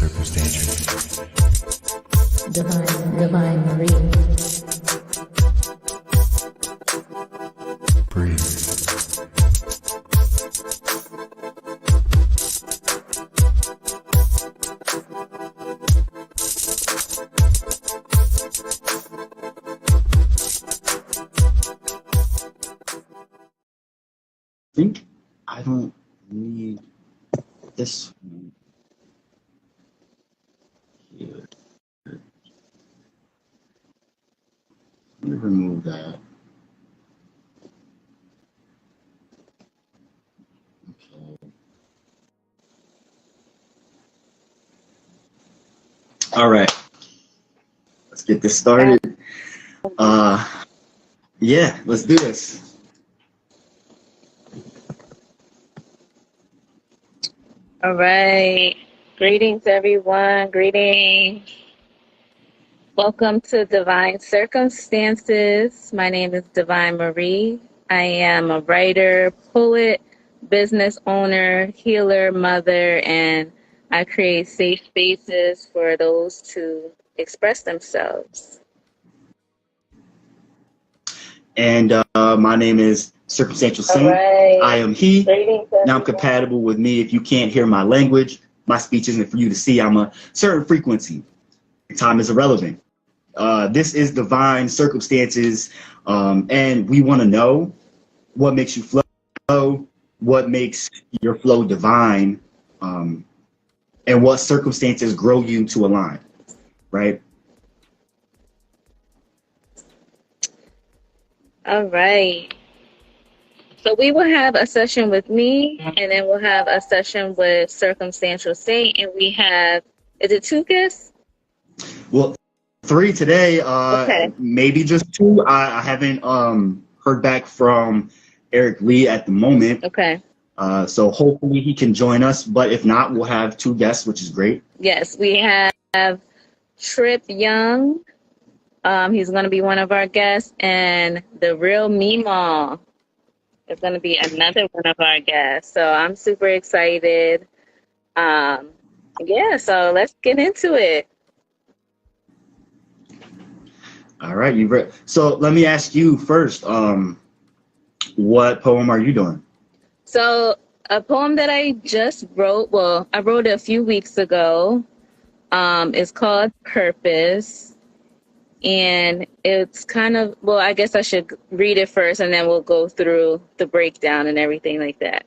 Circumstantial. Divine Marie. Breathe. I think I don't need this one here. Let me remove that. Okay. All right. Let's get this started. Yeah, let's do this. All right. Greetings, everyone. Greetings. Welcome to Divine Circumstances. My name is Divine Marie. I am a writer, poet, business owner, healer, mother, and I create safe spaces for those to express themselves. And my name is Circumstantial Saint. Right. I am he. Greetings, Now I'm compatible with me. If you can't hear my language, my speech isn't for you to see. I'm a certain frequency. Time is irrelevant. This is Divine Circumstances, and we want to know what makes you flow, what makes your flow divine, and what circumstances grow you to align, right? All right. So we will have a session with me, and then we'll have a session with Circumstantial Saint, and we have, is it 2 guests? Well, 3 today, Okay. maybe just 2. I haven't heard back from Eric Lee at the moment. Okay. So hopefully he can join us, but if not, we'll have 2 guests, which is great. Yes, we have Trip Young. He's going to be one of our guests, and the real Meemaw is going to be another one of our guests. So I'm super excited. Yeah, so let's get into it. All right, you've read. So let me ask you first. What poem are you doing? So a poem that I just wrote, well, I wrote it a few weeks ago. It's called Purpose. And it's kind of, well, I guess I should read it first and then we'll go through the breakdown and everything like that.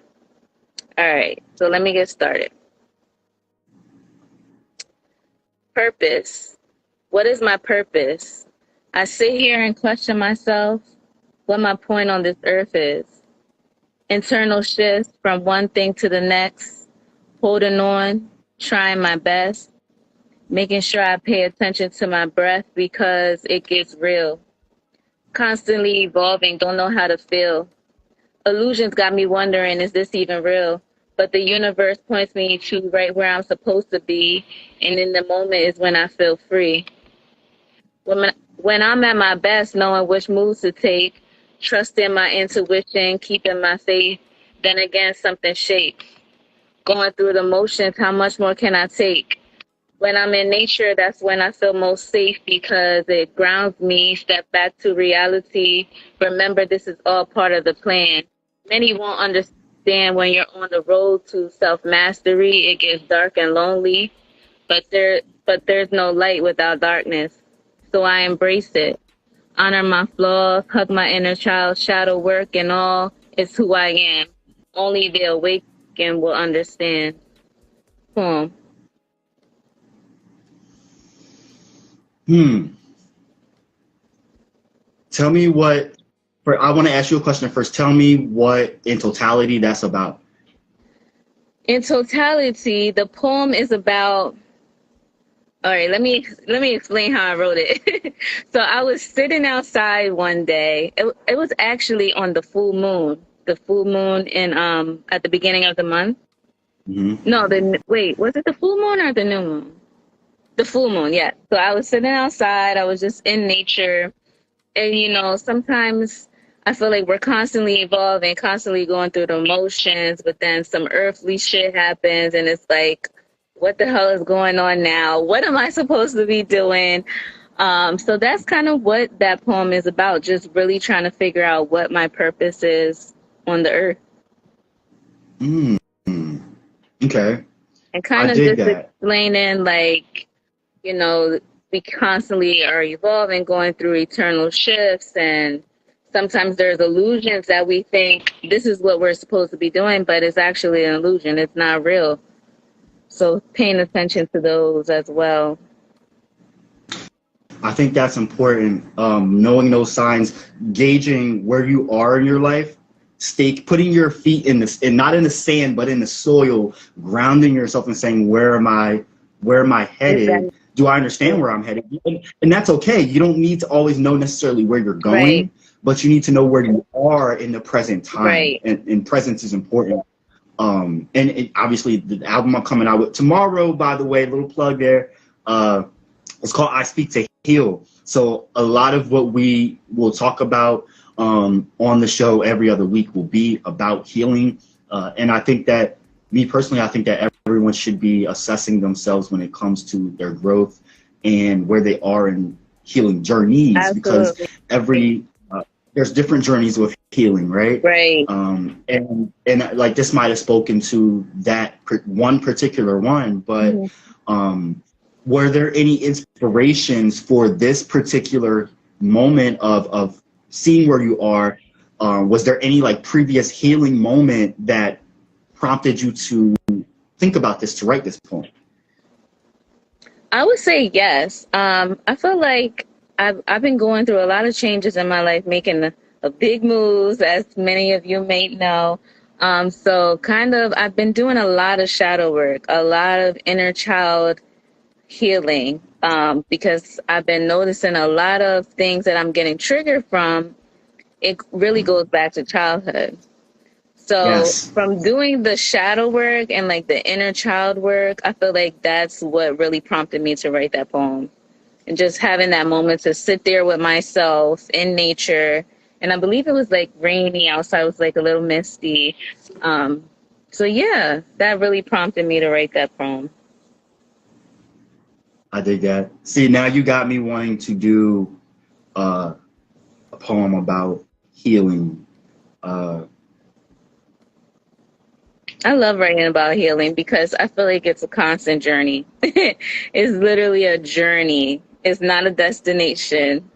All right, so let me get started. Purpose. What is my purpose? I sit here and question myself what my point on this earth is. Internal shifts from one thing to the next, holding on, trying my best, making sure I pay attention to my breath because it gets real. Constantly evolving, don't know how to feel. Illusions got me wondering, is this even real? But the universe points me to right where I'm supposed to be, and in the moment is when I feel free. When I'm at my best, knowing which moves to take, trusting my intuition, keeping my faith, then again something shakes. Going through the motions, how much more can I take? When I'm in nature, that's when I feel most safe because it grounds me, step back to reality. Remember, this is all part of the plan. Many won't understand when you're on the road to self-mastery. It gets dark and lonely, but there's no light without darkness. So I embrace it. Honor my flaws, hug my inner child, shadow work and all. It's who I am. Only the awakened will understand. Poem. Tell me what, I want to ask you a question first. Tell me what in totality that's about. In totality, the poem is about, all right, let me explain how I wrote it. So I was sitting outside one day. It was actually on the full moon in at the beginning of the month. Mm-hmm. No, wait, was it the full moon or the new moon? The full moon, yeah. So I was sitting outside. I was just in nature. And, you know, sometimes I feel like we're constantly evolving, constantly going through the motions, but then some earthly shit happens and it's like, what the hell is going on now? What am I supposed to be doing? So that's kind of what that poem is about, just really trying to figure out what my purpose is on the earth. Mm. Okay. And I kind of dig just that. explaining, like, you know, we constantly are evolving, going through eternal shifts, and sometimes there's illusions that we think this is what we're supposed to be doing, but it's actually an illusion. It's not real. So paying attention to those as well. I think that's important. Knowing those signs, gauging where you are in your life, putting your feet in this, and not in the sand, but in the soil, grounding yourself and saying, where am I headed? Exactly. Do I understand where I'm headed? And that's okay. You don't need to always know necessarily where you're Right. going, but you need to know where you are in the present time. Right. And presence is important. Obviously the album I'm coming out with tomorrow, by the way, little plug there. It's called I Speak to Heal. So a lot of what we will talk about on the show every other week will be about healing. And I think that, me personally, I think that everyone should be assessing themselves when it comes to their growth and where they are in healing journeys. Absolutely. Because there's different journeys with healing, right? Right. And like this might have spoken to that one particular one, but were there any inspirations for this particular moment of seeing where you are? Was there any like previous healing moment that prompted you to think about this, to write this poem? I would say yes. I feel like I've been going through a lot of changes in my life, making a big moves, as many of you may know. So kind of, I've been doing a lot of shadow work, a lot of inner child healing, because I've been noticing a lot of things that I'm getting triggered from. It really goes back to childhood. So Yes. from doing the shadow work and like the inner child work, I feel like that's what really prompted me to write that poem. And just having that moment to sit there with myself in nature. And I believe it was like rainy outside, it was like a little misty. So yeah, that really prompted me to write that poem. I dig that. See, now you got me wanting to do a poem about healing. I love writing about healing because I feel like it's a constant journey. It's literally a journey. It's not a destination.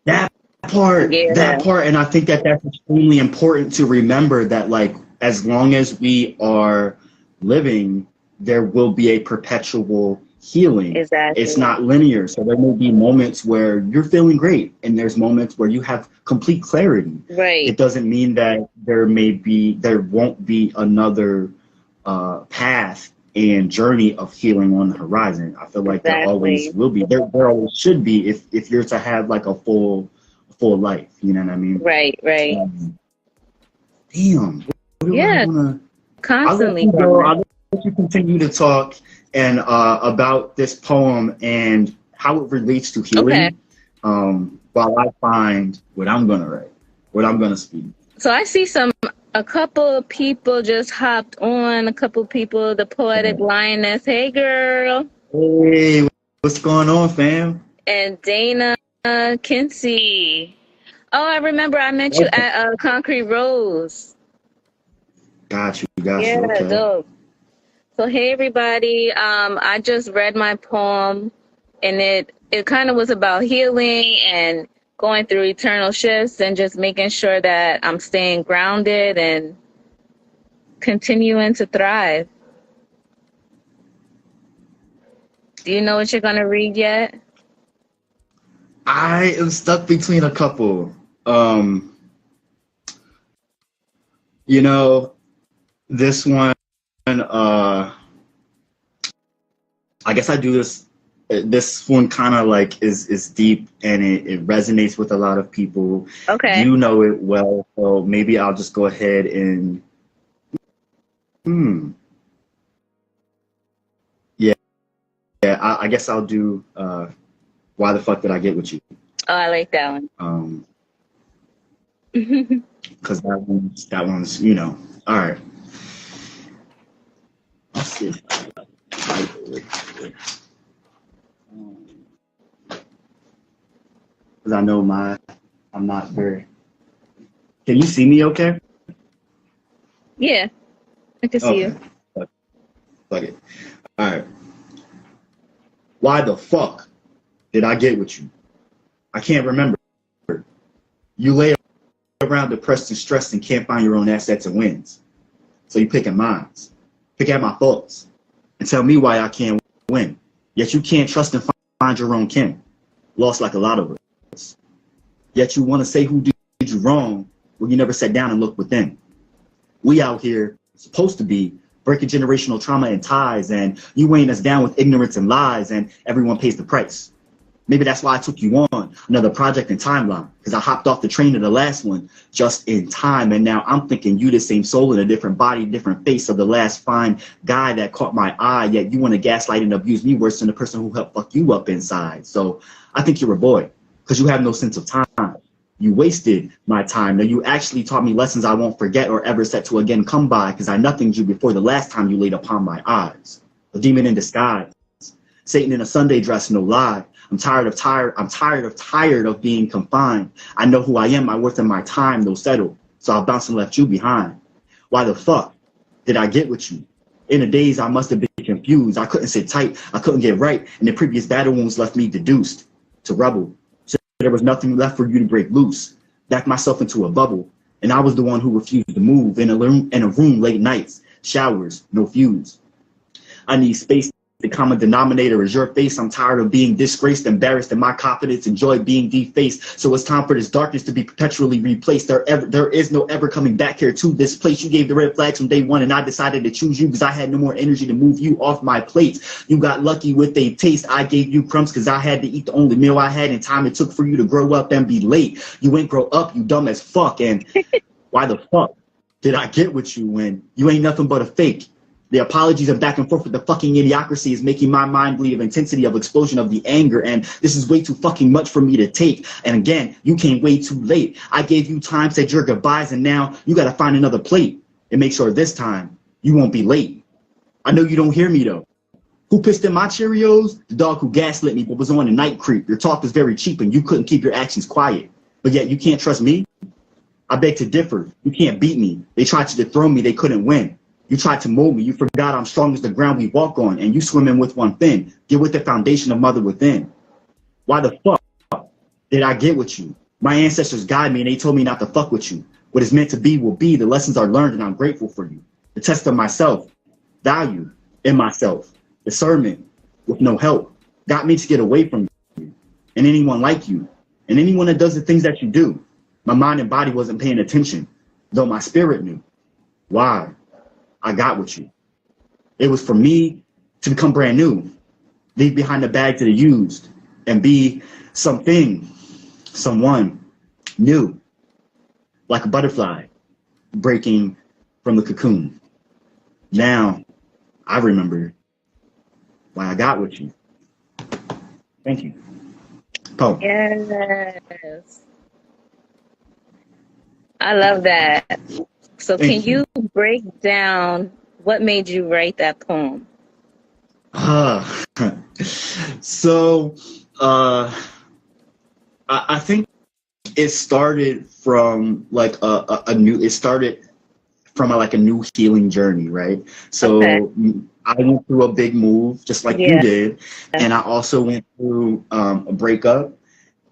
That Yeah, that part, and I think that that's extremely important to remember, that like as long as we are living, there will be a perpetual healing. exactly. It's not linear, so there may be moments where you're feeling great, and there's moments where you have complete clarity. Right. It doesn't mean that there won't be another path and journey of healing on the horizon. I feel like there always will be. There always should be, if you're to have like a full life. You know what I mean? Right. Damn. Yeah, constantly. I'll let you continue to talk and about this poem and how it relates to healing. Okay. While I find what I'm gonna write, what I'm gonna speak. So I see a couple of people just hopped on. A couple of people, the poetic lioness. Hey, girl. Hey, what's going on, fam? And Dana Kinsey. Oh, I remember I met you at Concrete Rose. Got you. Yeah, Okay. dope. So hey everybody, I just read my poem, and it kind of was about healing and going through eternal shifts and just making sure that I'm staying grounded and continuing to thrive. Do you know what you're gonna read yet? I am stuck between a couple. This one, I guess I do this. This one kind of like is deep, and it resonates with a lot of people. Okay. You know it well, so maybe I'll just go ahead and. Yeah. I guess I'll do. Why the fuck did I get with you? Oh, I like that one. Because that one's, all right. Let's see if I because I know I'm not very. Can you see me okay? Yeah, I can see you. Fuck it. All right. Why the fuck did I get with you? I can't remember. You lay around depressed and stressed and can't find your own assets and wins. So you pick at mine. Pick at my thoughts. And tell me why I can't win. Yet you can't trust and find your own kin. Lost like a lot of us. Yet you want to say who did you wrong when you never sat down and looked within. We out here supposed to be breaking generational trauma and ties, and you weighing us down with ignorance and lies, and everyone pays the price. Maybe that's why I took you on another project and timeline, because I hopped off the train of the last one just in time, and now I'm thinking you the same soul in a different body, different face of the last fine guy that caught my eye, yet you want to gaslight and abuse me worse than the person who helped fuck you up inside. So I think you're a boy, because you have no sense of time. You wasted my time. Now you actually taught me lessons I won't forget or ever set to again come by, because I nothinged you before the last time you laid upon my eyes. A demon in disguise, Satan in a Sunday dress, no lie. I'm tired of being confined. I know who I am, my worth and my time, no settle. So I bounced and left you behind. Why the fuck did I get with you? In the days I must have been confused. I couldn't sit tight, I couldn't get right, and the previous battle wounds left me deduced to rebel. There was nothing left for you to break loose. Backed myself into a bubble, and I was the one who refused to move in a room late nights, showers, no fuse. I need space. The common denominator is your face. I'm tired of being disgraced, embarrassed, and my confidence and joy being defaced. So it's time for this darkness to be perpetually replaced. There is no ever coming back here to this place. You gave the red flags from day one, and I decided to choose you because I had no more energy to move you off my plate. You got lucky with a taste. I gave you crumbs because I had to eat the only meal I had, and time it took for you to grow up and be late. You ain't grow up, you dumb as fuck. And why the fuck did I get with you when you ain't nothing but a fake? The apologies and back and forth with the fucking idiocracy is making my mind bleed of intensity of explosion of the anger, and this is way too fucking much for me to take. And again, you came way too late. I gave you time, said your goodbyes, and now you gotta find another plate and make sure this time you won't be late. I know you don't hear me though. Who pissed in my Cheerios? The dog who gaslit me but was on a night creep. Your talk was very cheap and you couldn't keep your actions quiet. But yet you can't trust me? I beg to differ. You can't beat me. They tried to dethrone me, they couldn't win. You tried to mold me. You forgot I'm strong as the ground we walk on, and you swimming with one fin. Get with the foundation of mother within. Why the fuck did I get with you? My ancestors guide me, and they told me not to fuck with you. What is meant to be will be. The lessons are learned, and I'm grateful for you. The test of myself, value in myself, discernment with no help, got me to get away from you and anyone like you, and anyone that does the things that you do. My mind and body wasn't paying attention, though my spirit knew. Why? I got with you. It was for me to become brand new, leave behind the bags that are used, and be something, someone new, like a butterfly breaking from the cocoon. Now I remember why I got with you. Thank you. Poem. Yes. I love that. So can you break down what made you write that poem? So I think it started from like a new healing journey, right? So I went through a big move just like you did, and I also went through a breakup,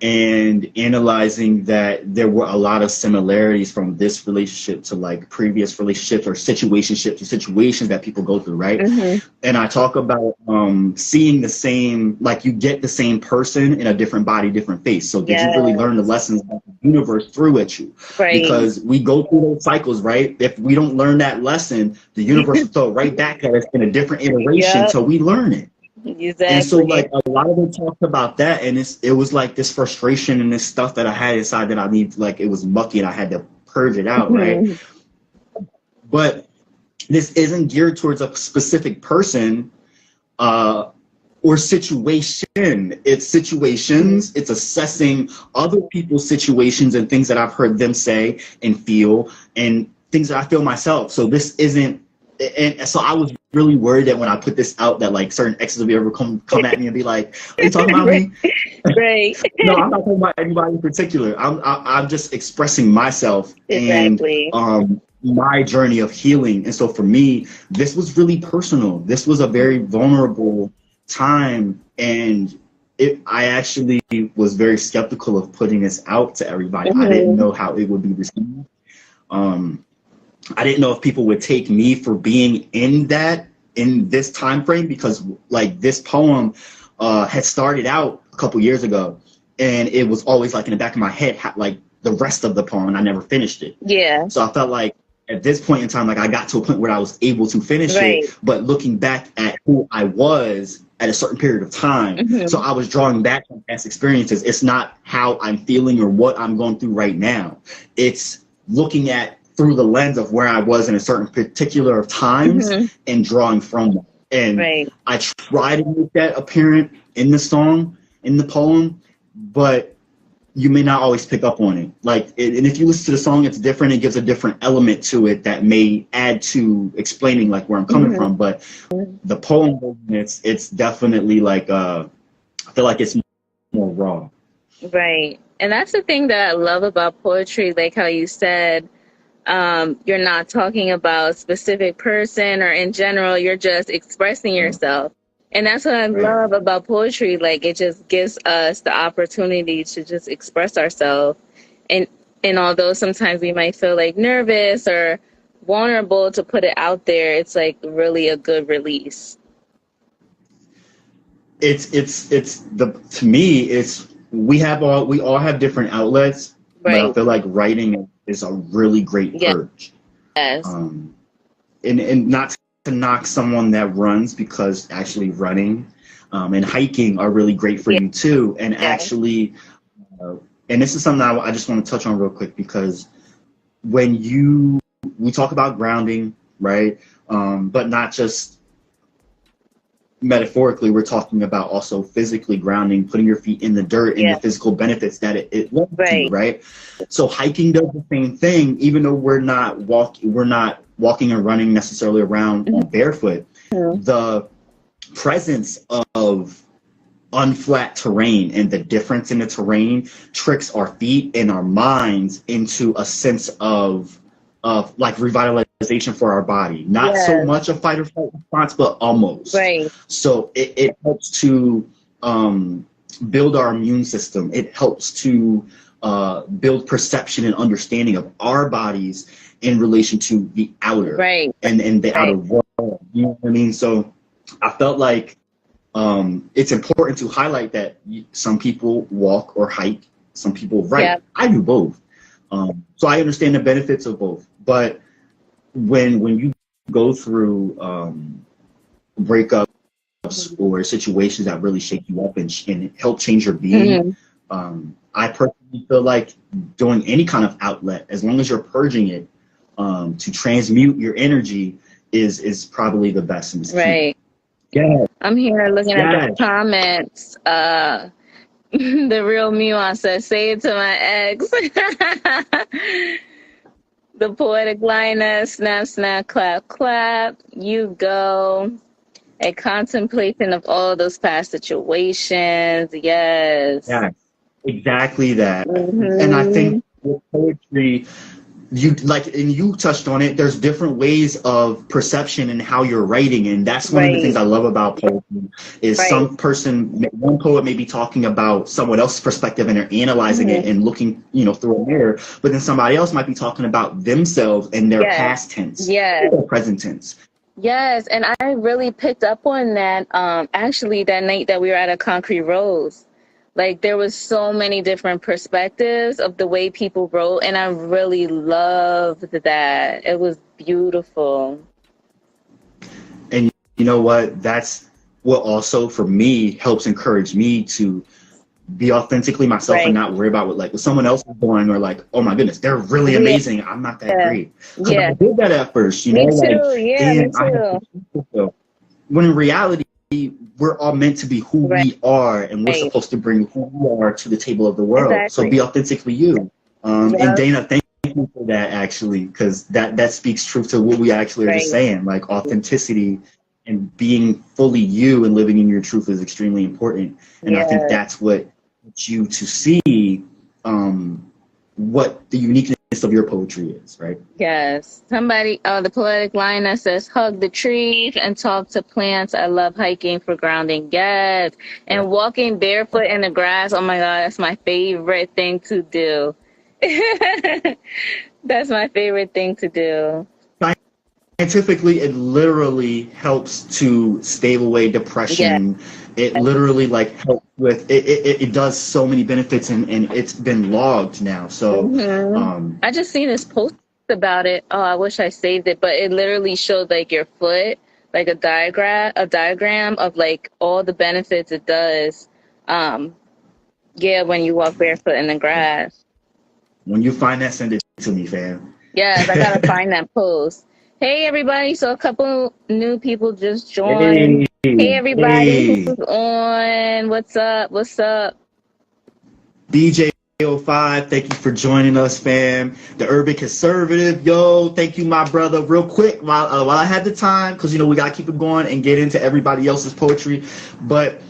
and analyzing that there were a lot of similarities from this relationship to like previous relationships or situations that people go through, right? And I talk about seeing the same, like you get the same person in a different body, different face. So did you really learn the lessons that the universe threw at you? Because we go through those cycles, right? If we don't learn that lesson, the universe will throw it right back at us in a different iteration till we learn it. Exactly. And so like a lot of them talked about that, and it was like this frustration and this stuff that I had inside that I need, like it was mucky and I had to purge it out, right? But this isn't geared towards a specific person or situation. It's situations, it's assessing other people's situations and things that I've heard them say and feel and things that I feel myself. So this isn't, and so I was really worried that when I put this out that like certain exes will be ever come at me and be like, are you talking about me? Right. No, I'm not talking about anybody in particular. I'm just expressing myself Exactly. and my journey of healing. And so for me, this was really personal. This was a very vulnerable time, and I actually was very skeptical of putting this out to everybody. I didn't know how it would be received. I didn't know if people would take me for being in this time frame, because like this poem had started out a couple years ago, and it was always like in the back of my head, like the rest of the poem, and I never finished it. Yeah. So I felt like at this point in time, like I got to a point where I was able to finish it, but looking back at who I was at a certain period of time. So I was drawing back on past experiences. It's not how I'm feeling or what I'm going through right now. It's looking at through the lens of where I was in a certain particular of times and drawing from that. And I try to make that apparent in the song, in the poem, but you may not always pick up on it. Like, and if you listen to the song, it's different. It gives a different element to it that may add to explaining like where I'm coming from. But the poem, it's definitely like, I feel like it's more raw. Right. And that's the thing that I love about poetry, like how you said, you're not talking about a specific person or in general, you're just expressing yourself. And that's what I love about poetry. Like, it just gives us the opportunity to just express ourselves. And although sometimes we might feel like nervous or vulnerable to put it out there, it's like really a good release. To me, it's, we all have different outlets, but I feel like writing is a really great purge. Yes. And not to knock someone that runs, because actually running and hiking are really great for you too. And actually, and this is something I just want to touch on real quick, because when we talk about grounding, right? But not just metaphorically, we're talking about also physically grounding, putting your feet in the dirt and the physical benefits that it lends to you, right? So hiking does the same thing, even though we're not walking and running necessarily around barefoot. The presence of unflat terrain and the difference in the terrain tricks our feet and our minds into a sense of like revitalization for our body. Not so much a fight or flight response, but almost. So it helps to build our immune system. It helps to build perception and understanding of our bodies in relation to the outer and the outer world. You know what I mean? So I felt like it's important to highlight that some people walk or hike, some people write. I do both. So I understand the benefits of both. But when you go through breakups or situations that really shake you up and help change your being, I personally feel like doing any kind of outlet, as long as you're purging it, to transmute your energy is probably the best. Right. Yeah. I'm here looking at the comments. The real Muon says, say it to my ex. The poetic liner, snap, snap, clap, clap. You go. A contemplation of all those past situations. Yes. Yeah, exactly that. And I think with poetry, you touched on it, there's different ways of perception and how you're writing, and that's one of the things I love about poetry is one poet may be talking about someone else's perspective and they're analyzing it and looking through a mirror, but then somebody else might be talking about themselves and their past tense or present tense. Yes, and I really picked up on that actually that night that we were at a Concrete Rose. Like, there was so many different perspectives of the way people wrote, and I really loved that. It was beautiful. And you know what? That's what also, for me, helps encourage me to be authentically myself and not worry about what someone else is doing, or like, oh my goodness, they're really amazing. I'm not that great. I did that at first, Me too. Me too. When in reality, we're all meant to be who we are, and we're supposed to bring who we are to the table of the world. So be authentically you. And Dana, thank you for that, actually, because that speaks truth to what we actually are just saying. Like, authenticity and being fully you and living in your truth is extremely important. And I think that's what you to see what the uniqueness of your poetry is, right? Yes. Somebody, the poetic line that says, hug the trees and talk to plants. I love hiking for grounding. Yes. And walking barefoot in the grass. Oh my God, that's my favorite thing to do. That's my favorite thing to do. Scientifically, it literally helps to stave away depression. It literally like helps with it does so many benefits, and it's been logged now. So I just seen this post about it. Oh, I wish I saved it, but it literally showed like your foot, like a diagram of like all the benefits it does. When you walk barefoot in the grass. When you find that, send it to me, fam. Yes, I gotta find that post. Hey everybody, so a couple new people just joined. Hey everybody who's on. What's up? What's up? BJ05, thank you for joining us, fam. The Urban Conservative, yo, thank you, my brother. Real quick, while I had the time, because, you know, we got to keep it going and get into everybody else's poetry, but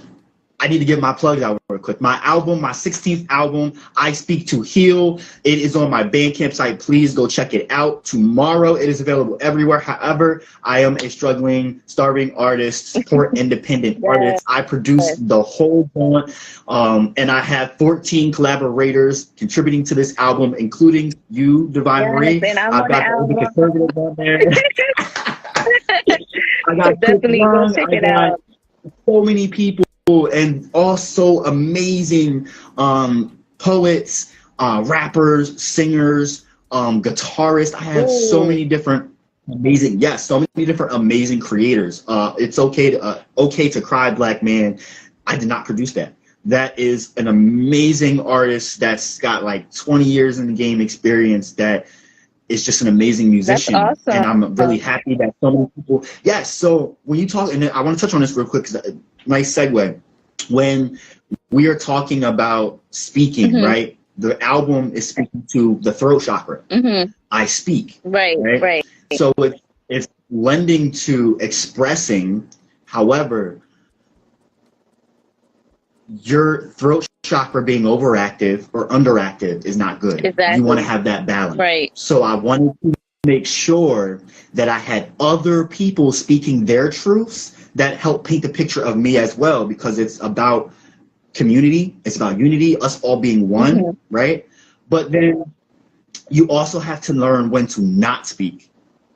I need to get my plugs out real quick. My album, my 16th album, I Speak to Heal. It is on my Bandcamp site. Please go check it out. Tomorrow, it is available everywhere. However, I am a struggling, starving artist, support independent artist. I produced the whole one, and I have 14 collaborators contributing to this album, including you, Divine Marie. I've got the Conservative on there. I got definitely go check it out. So many people. And also amazing poets, rappers, singers, guitarists. I have so many different amazing creators. It's okay to cry, black man. I did not produce that. That is an amazing artist that's got like 20 years in the game experience, that is just an amazing musician. That's awesome. And I'm really happy that so many people. Yes. So when you talk, and I want to touch on this real quick, because nice segue. When we are talking about speaking, right? The album is speaking to the throat chakra. I speak. Right. So it's lending to expressing. However, your throat chakra being overactive or underactive is not good. Exactly. You want to have that balance. Right. So I wanted to make sure that I had other people speaking their truths that help paint the picture of me as well, because it's about community, it's about unity, us all being one, right? But then you also have to learn when to not speak,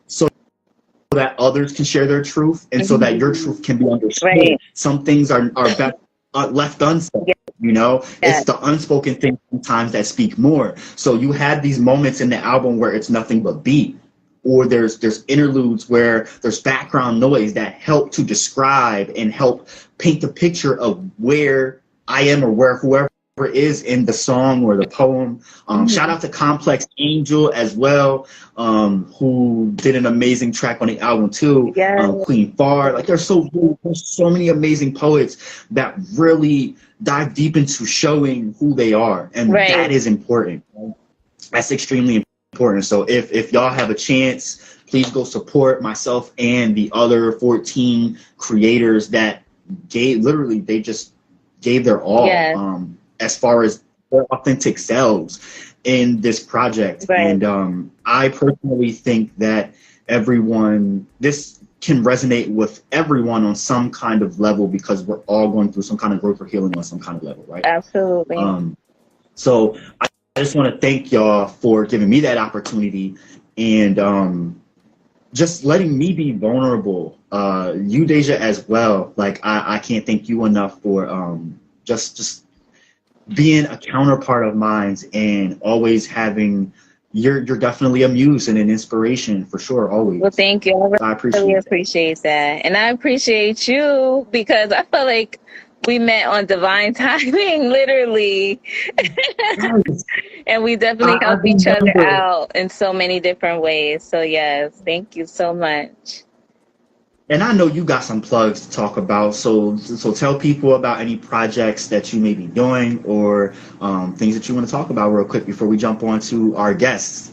so that others can share their truth, and so that your truth can be understood. Right. Some things are best left unsaid. You know, it's the unspoken things sometimes that speak more. So you had these moments in the album where it's nothing but beat, or there's interludes where there's background noise that help to describe and help paint the picture of where I am, or where whoever is in the song or the poem. Shout out to Complex Angel as well, who did an amazing track on the album too. Queen Far. Like there's so many amazing poets that really dive deep into showing who they are, and that is important. That's extremely important. So if y'all have a chance, please go support myself and the other 14 creators that they just gave their all, as far as their authentic selves in this project. And I personally think that this can resonate with everyone on some kind of level, because we're all going through some kind of growth or healing on some kind of level, right? Absolutely. So I just want to thank y'all for giving me that opportunity, and just letting me be vulnerable. You, Deja, as well. Like I can't thank you enough for just being a counterpart of mine, and always having. You're definitely a muse and an inspiration for sure, always. Well, thank you. I really appreciate that, and I appreciate you, because I feel like we met on divine timing, literally. And we definitely help each other out in so many different ways. So yes, thank you so much. And I know you got some plugs to talk about, so tell people about any projects that you may be doing, or things that you want to talk about real quick before we jump on to our guests.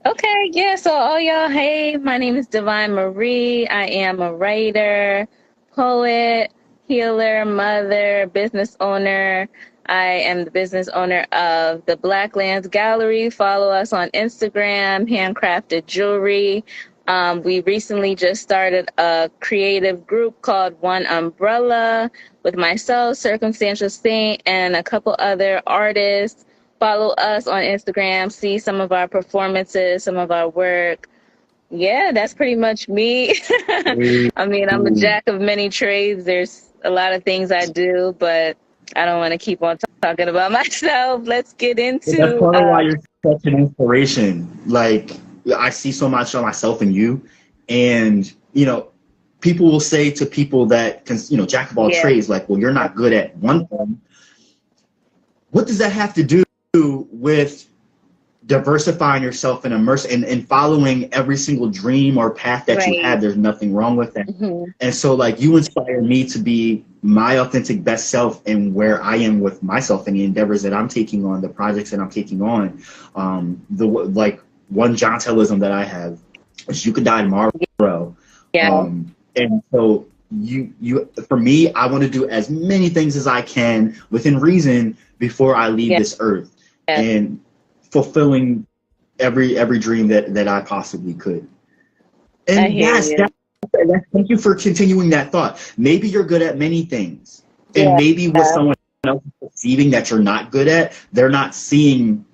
Okay, yeah, so all y'all, hey, my name is Divine Marie. I am a writer, poet, healer, mother, business owner. I am the business owner of the Black Lands Gallery. Follow us on Instagram, handcrafted jewelry. We recently just started a creative group called One Umbrella with myself, Circumstantial Saint, and a couple other artists. Follow us on Instagram, see some of our performances, some of our work. Yeah, that's pretty much me. I mean, I'm a jack of many trades. There's a lot of things I do, but I don't want to keep on talking about myself. Let's get But that's into part of why you're such an inspiration. Like, I see so much of myself in you, and people will say to people that can, jack of all yeah, trades, like, well, you're not good at one thing. What does that have to do with diversifying yourself and and following every single dream or path that you right. had? There's nothing wrong with that. Hmm. And so, like, you inspire me to be my authentic best self and where I am with myself and the endeavors that I'm taking on, the projects that I'm taking on. The like one Jontellism that I have is you could die tomorrow. Yeah, And so you for me, I want to do as many things as I can within reason before I leave yeah, this earth, yeah. and fulfilling every dream that I possibly could. I And hear yes, you. thank you for continuing that thought. Maybe you're good at many things, and Yeah, maybe what someone else is perceiving that you're not good at, they're not seeing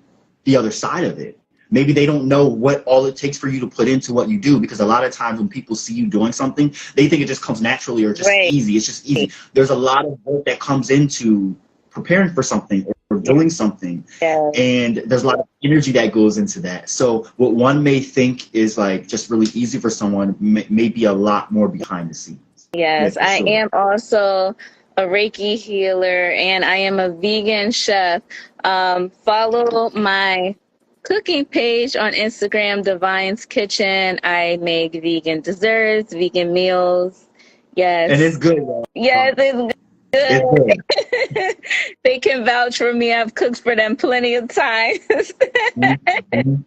the other side of it. Maybe they don't know what all it takes for you to put into what you do, because a lot of times when people see you doing something, they think it just comes naturally or just right. easy. It's just easy. There's a lot of work that comes into preparing for something or Yeah, doing something, yeah. and there's a lot of energy that goes into that. So what one may think is like just really easy for someone may be a lot more behind the scenes. Yeah, Yes, for I sure. am also a Reiki healer and I am a vegan chef. Follow my cooking page on Instagram, Divine's Kitchen. I make vegan desserts, vegan meals. And it's Yes. good, y'all. Yes, it's It's good. good. They can vouch for me. I've cooked for them plenty of times. Mhm.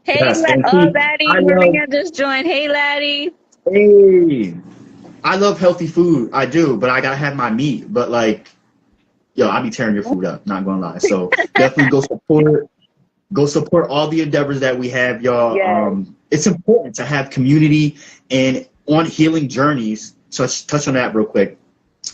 Hey, Yes, and oh, see, Laddie, I love. Maria just joined. Hey, Laddie. Hey, I love healthy food. I do, but I gotta have my meat. But like, yo, I be tearing your food up. Not gonna lie. So definitely go support all the endeavors that we have, y'all. Yes. It's important to have community and on healing journeys. Touch on that real quick.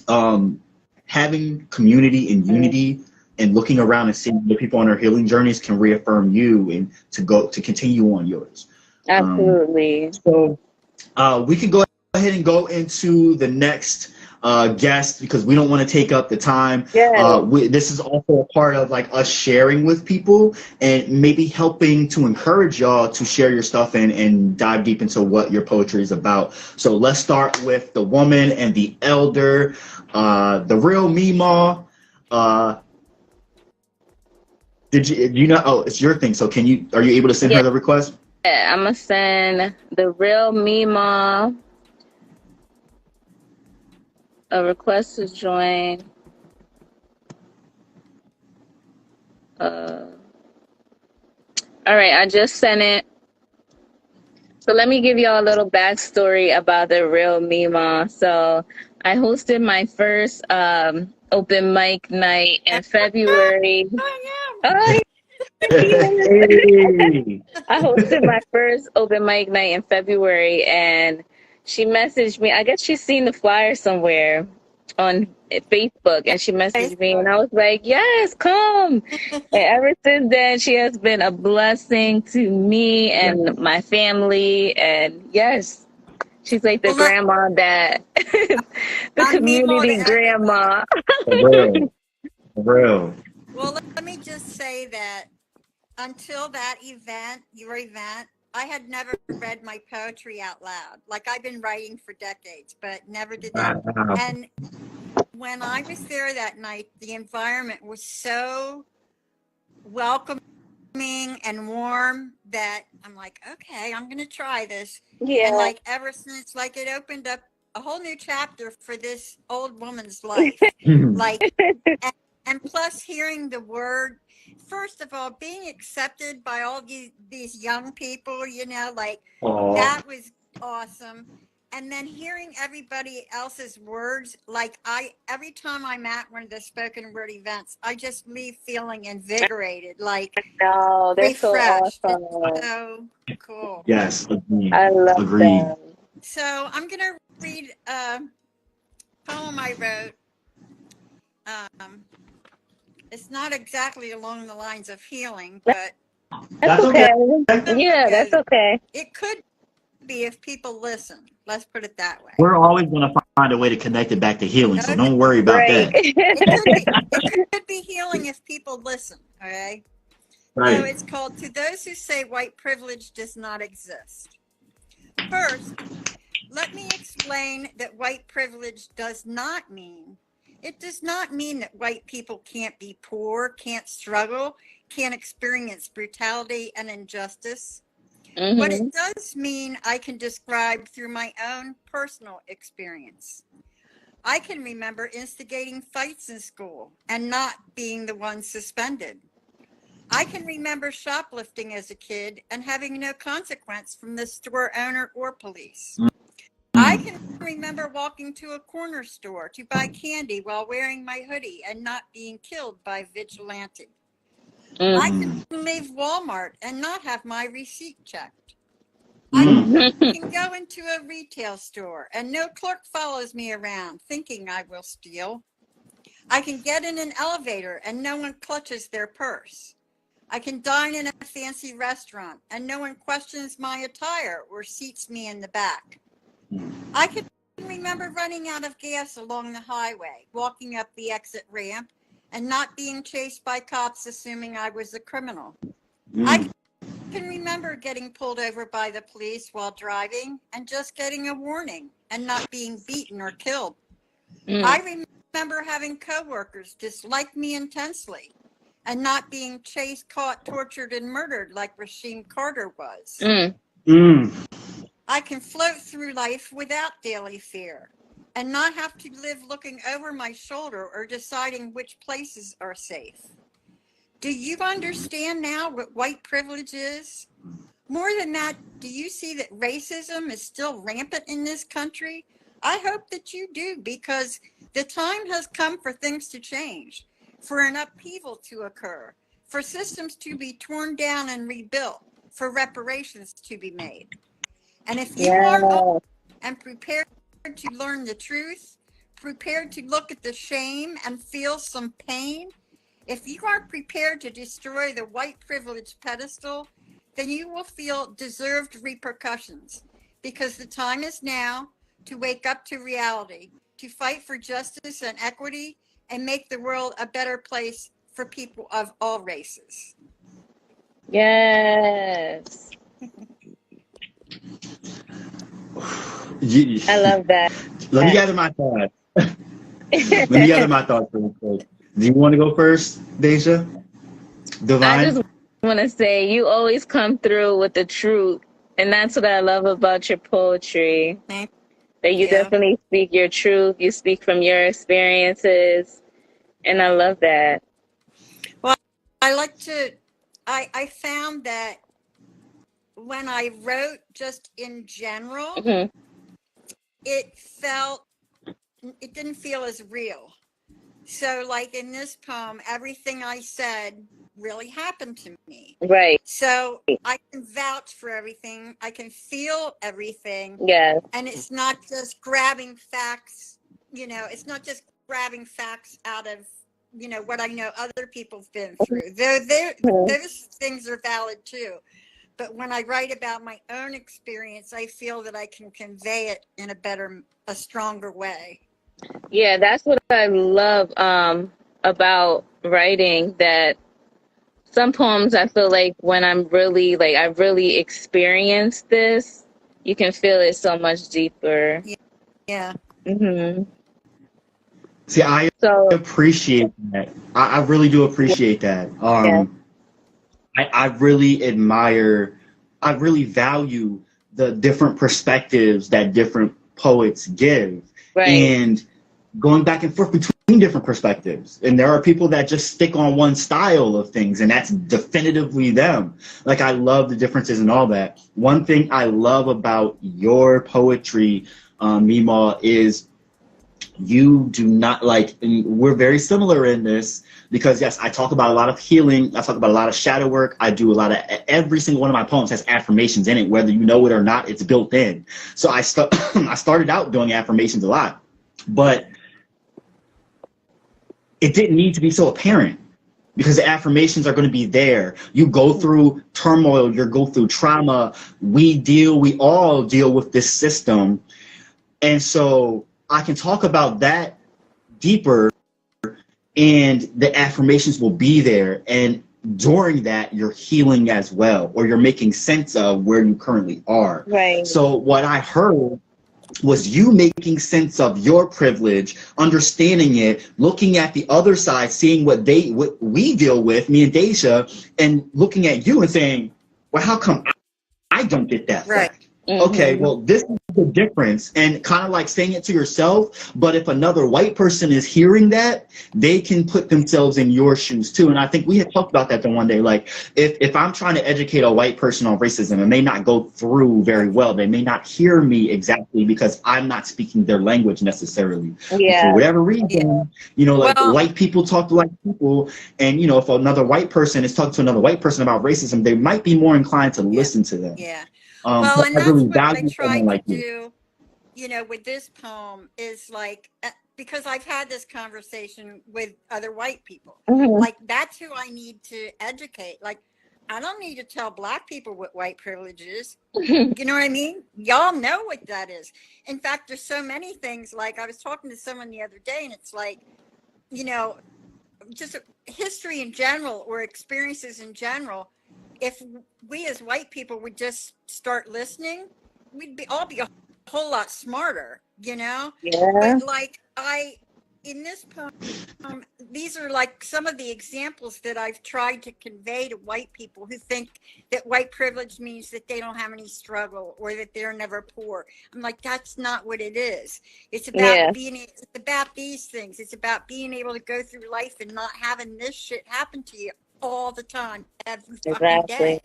Um, Having community and Mm, unity and looking around and seeing the people on their healing journeys can reaffirm you and to continue on yours. Um, absolutely. so we can go ahead and go into the next guest, because we don't want to take up the time. Yes. This is also a part of like us sharing with people and maybe helping to encourage y'all to share your stuff and dive deep into what your poetry is about. So let's start with the woman and the elder, the real Meemaw. Uh, did you know? Oh, it's your thing. So are you able to send Yeah, her the request? I'm gonna send the real Mima a request to join. Uh, all right, I just sent it. So let me give y'all a little backstory about the real Mima. So I hosted my first open mic night in February. Oh, yeah. Hey. I hosted my first open mic night in February, and she messaged me. I guess she's seen the flyer somewhere on Facebook, and she messaged me, and I was like, "Yes, come." And ever since then, she has been a blessing to me Yeah. and my family. And yes, she's like the Well, let, grandma that, the I'm Nemo to community everybody. grandma. For real. For real. Well, let me just say that until that event, your event, I had never read my poetry out loud. Like I've been writing for decades, but never did that. Wow. And when I was there that night, the environment was so welcoming and warm that I'm like, okay, I'm going to try this. And Yeah. like ever since, like it opened up a whole new chapter for this old woman's life. Like, and plus hearing the word first of all, being accepted by all these young people, like Oh, that was awesome. And then hearing everybody else's words, like every time I'm at one of the spoken word events, I just leave feeling invigorated, like No, they're so refreshed. awesome. It's so cool. yes, agreed. I love Agreed. them. So I'm going to read a poem I wrote. It's not exactly along the lines of healing, but That's okay. Yeah, that's because okay. it could be if people listen. Let's put it that way. We're always going to find a way to connect it back to healing, so don't worry about Right. that. It could be healing if people listen, okay? So Right. it's called To Those Who Say White Privilege Does Not Exist. First, let me explain that white privilege does not mean, it does not mean that white people can't be poor, can't struggle, can't experience brutality and injustice. What it does mean, I can describe through my own personal experience. I can remember instigating fights in school and not being the one suspended. I can remember shoplifting as a kid and having no consequence from the store owner or police. I can remember walking to a corner store to buy candy while wearing my hoodie and not being killed by vigilante. I can leave Walmart and not have my receipt checked. I can go into a retail store and no clerk follows me around thinking I will steal. I can get in an elevator and no one clutches their purse. I can dine in a fancy restaurant and no one questions my attire or seats me in the back. I can remember running out of gas along the highway, walking up the exit ramp, and not being chased by cops assuming I was a criminal. I can remember getting pulled over by the police while driving and just getting a warning and not being beaten or killed. I remember having coworkers dislike me intensely and not being chased, caught, tortured, and murdered like Rasheem Carter was. I can float through life without daily fear and not have to live looking over my shoulder or deciding which places are safe. Do you understand now what white privilege is? More than that, do you see that racism is still rampant in this country? I hope that you do, because the time has come for things to change, for an upheaval to occur, for systems to be torn down and rebuilt, for reparations to be made. And if you are open and prepared to learn the truth, prepared to look at the shame and feel some pain, if you are prepared to destroy the white privilege pedestal, then you will feel deserved repercussions, because the time is now to wake up to reality, to fight for justice and equity, and make the world a better place for people of all races. Yes. I love that. Let me gather my thoughts. Let me gather my thoughts real quick. Do you want to go first, Deja? Divine? I just want to say you always come through with the truth, and that's what I love about your poetry. That you definitely speak your truth, you speak from your experiences, and I love that. Well, I found that when I wrote just in general, it didn't feel as real. So like in this poem, everything I said really happened to me. Right. So I can vouch for everything. I can feel everything. Yeah. And it's not just grabbing facts, it's not just grabbing facts out of, what I know other people have been through. Those things are valid too. But when I write about my own experience, I feel that I can convey it in a stronger way. Yeah, that's what I love about writing, that some poems I feel like when I'm really, I really experienced this, you can feel it so much deeper. Yeah. See, I appreciate that. I really do appreciate that. I really admire, I really value the different perspectives that different poets give. Right. And going back and forth between different perspectives. And there are people that just stick on one style of things, and that's definitively them. Like, I love the differences and all that. One thing I love about your poetry, Mima, is you do not and we're very similar in this, because yes, I talk about a lot of healing. I talk about a lot of shadow work. I do a lot of, every single one of my poems has affirmations in it, whether you know it or not, it's built in. So I started out doing affirmations a lot, but it didn't need to be so apparent, because the affirmations are going to be there. You go through turmoil, you go through trauma. We all deal with this system. And so I can talk about that deeper, and the affirmations will be there. And during that, you're healing as well, or you're making sense of where you currently are. Right. So what I heard was you making sense of your privilege, understanding it, looking at the other side, seeing what we deal with, me and Deja, and looking at you and saying, well, how come I don't get that? Right. Okay, well, this is the difference, and kind of like saying it to yourself, but if another white person is hearing that, they can put themselves in your shoes too. And I think we had talked about that the one day, like if I'm trying to educate a white person on racism, it may not go through very well. They may not hear me exactly because I'm not speaking their language necessarily. Yeah. For whatever reason, white people talk to white people, and if another white person is talking to another white person about racism, they might be more inclined to listen to them. Yeah. Well, and that's what I tried to do, with this poem, is because I've had this conversation with other white people. Like, that's who I need to educate. Like, I don't need to tell Black people what white privilege is. You know what I mean? Y'all know what that is. In fact, there's so many things. Like, I was talking to someone the other day, and it's like, just history in general, or experiences in general. If we as white people would just start listening, we'd all be a whole lot smarter, Yeah. But in this poem, these are some of the examples that I've tried to convey to white people who think that white privilege means that they don't have any struggle, or that they're never poor. I'm like, that's not what it is. It's about it's about these things. It's about being able to go through life and not having this shit happen to you all the time, every fucking day.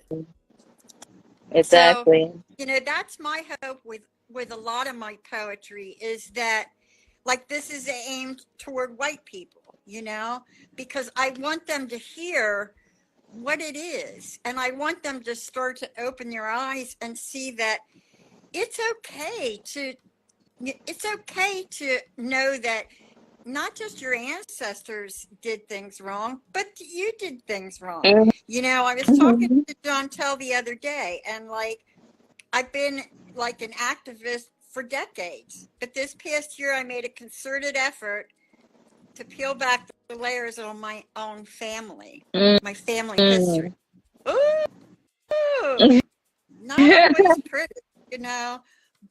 Exactly. So, that's my hope with a lot of my poetry, is that this is aimed toward white people, because I want them to hear what it is, and I want them to start to open their eyes and see that it's okay to know that not just your ancestors did things wrong, but you did things wrong. I was talking to Jontel the other day, and I've been an activist for decades, but this past year I made a concerted effort to peel back the layers on my own family, my family history. Ooh, not always pretty,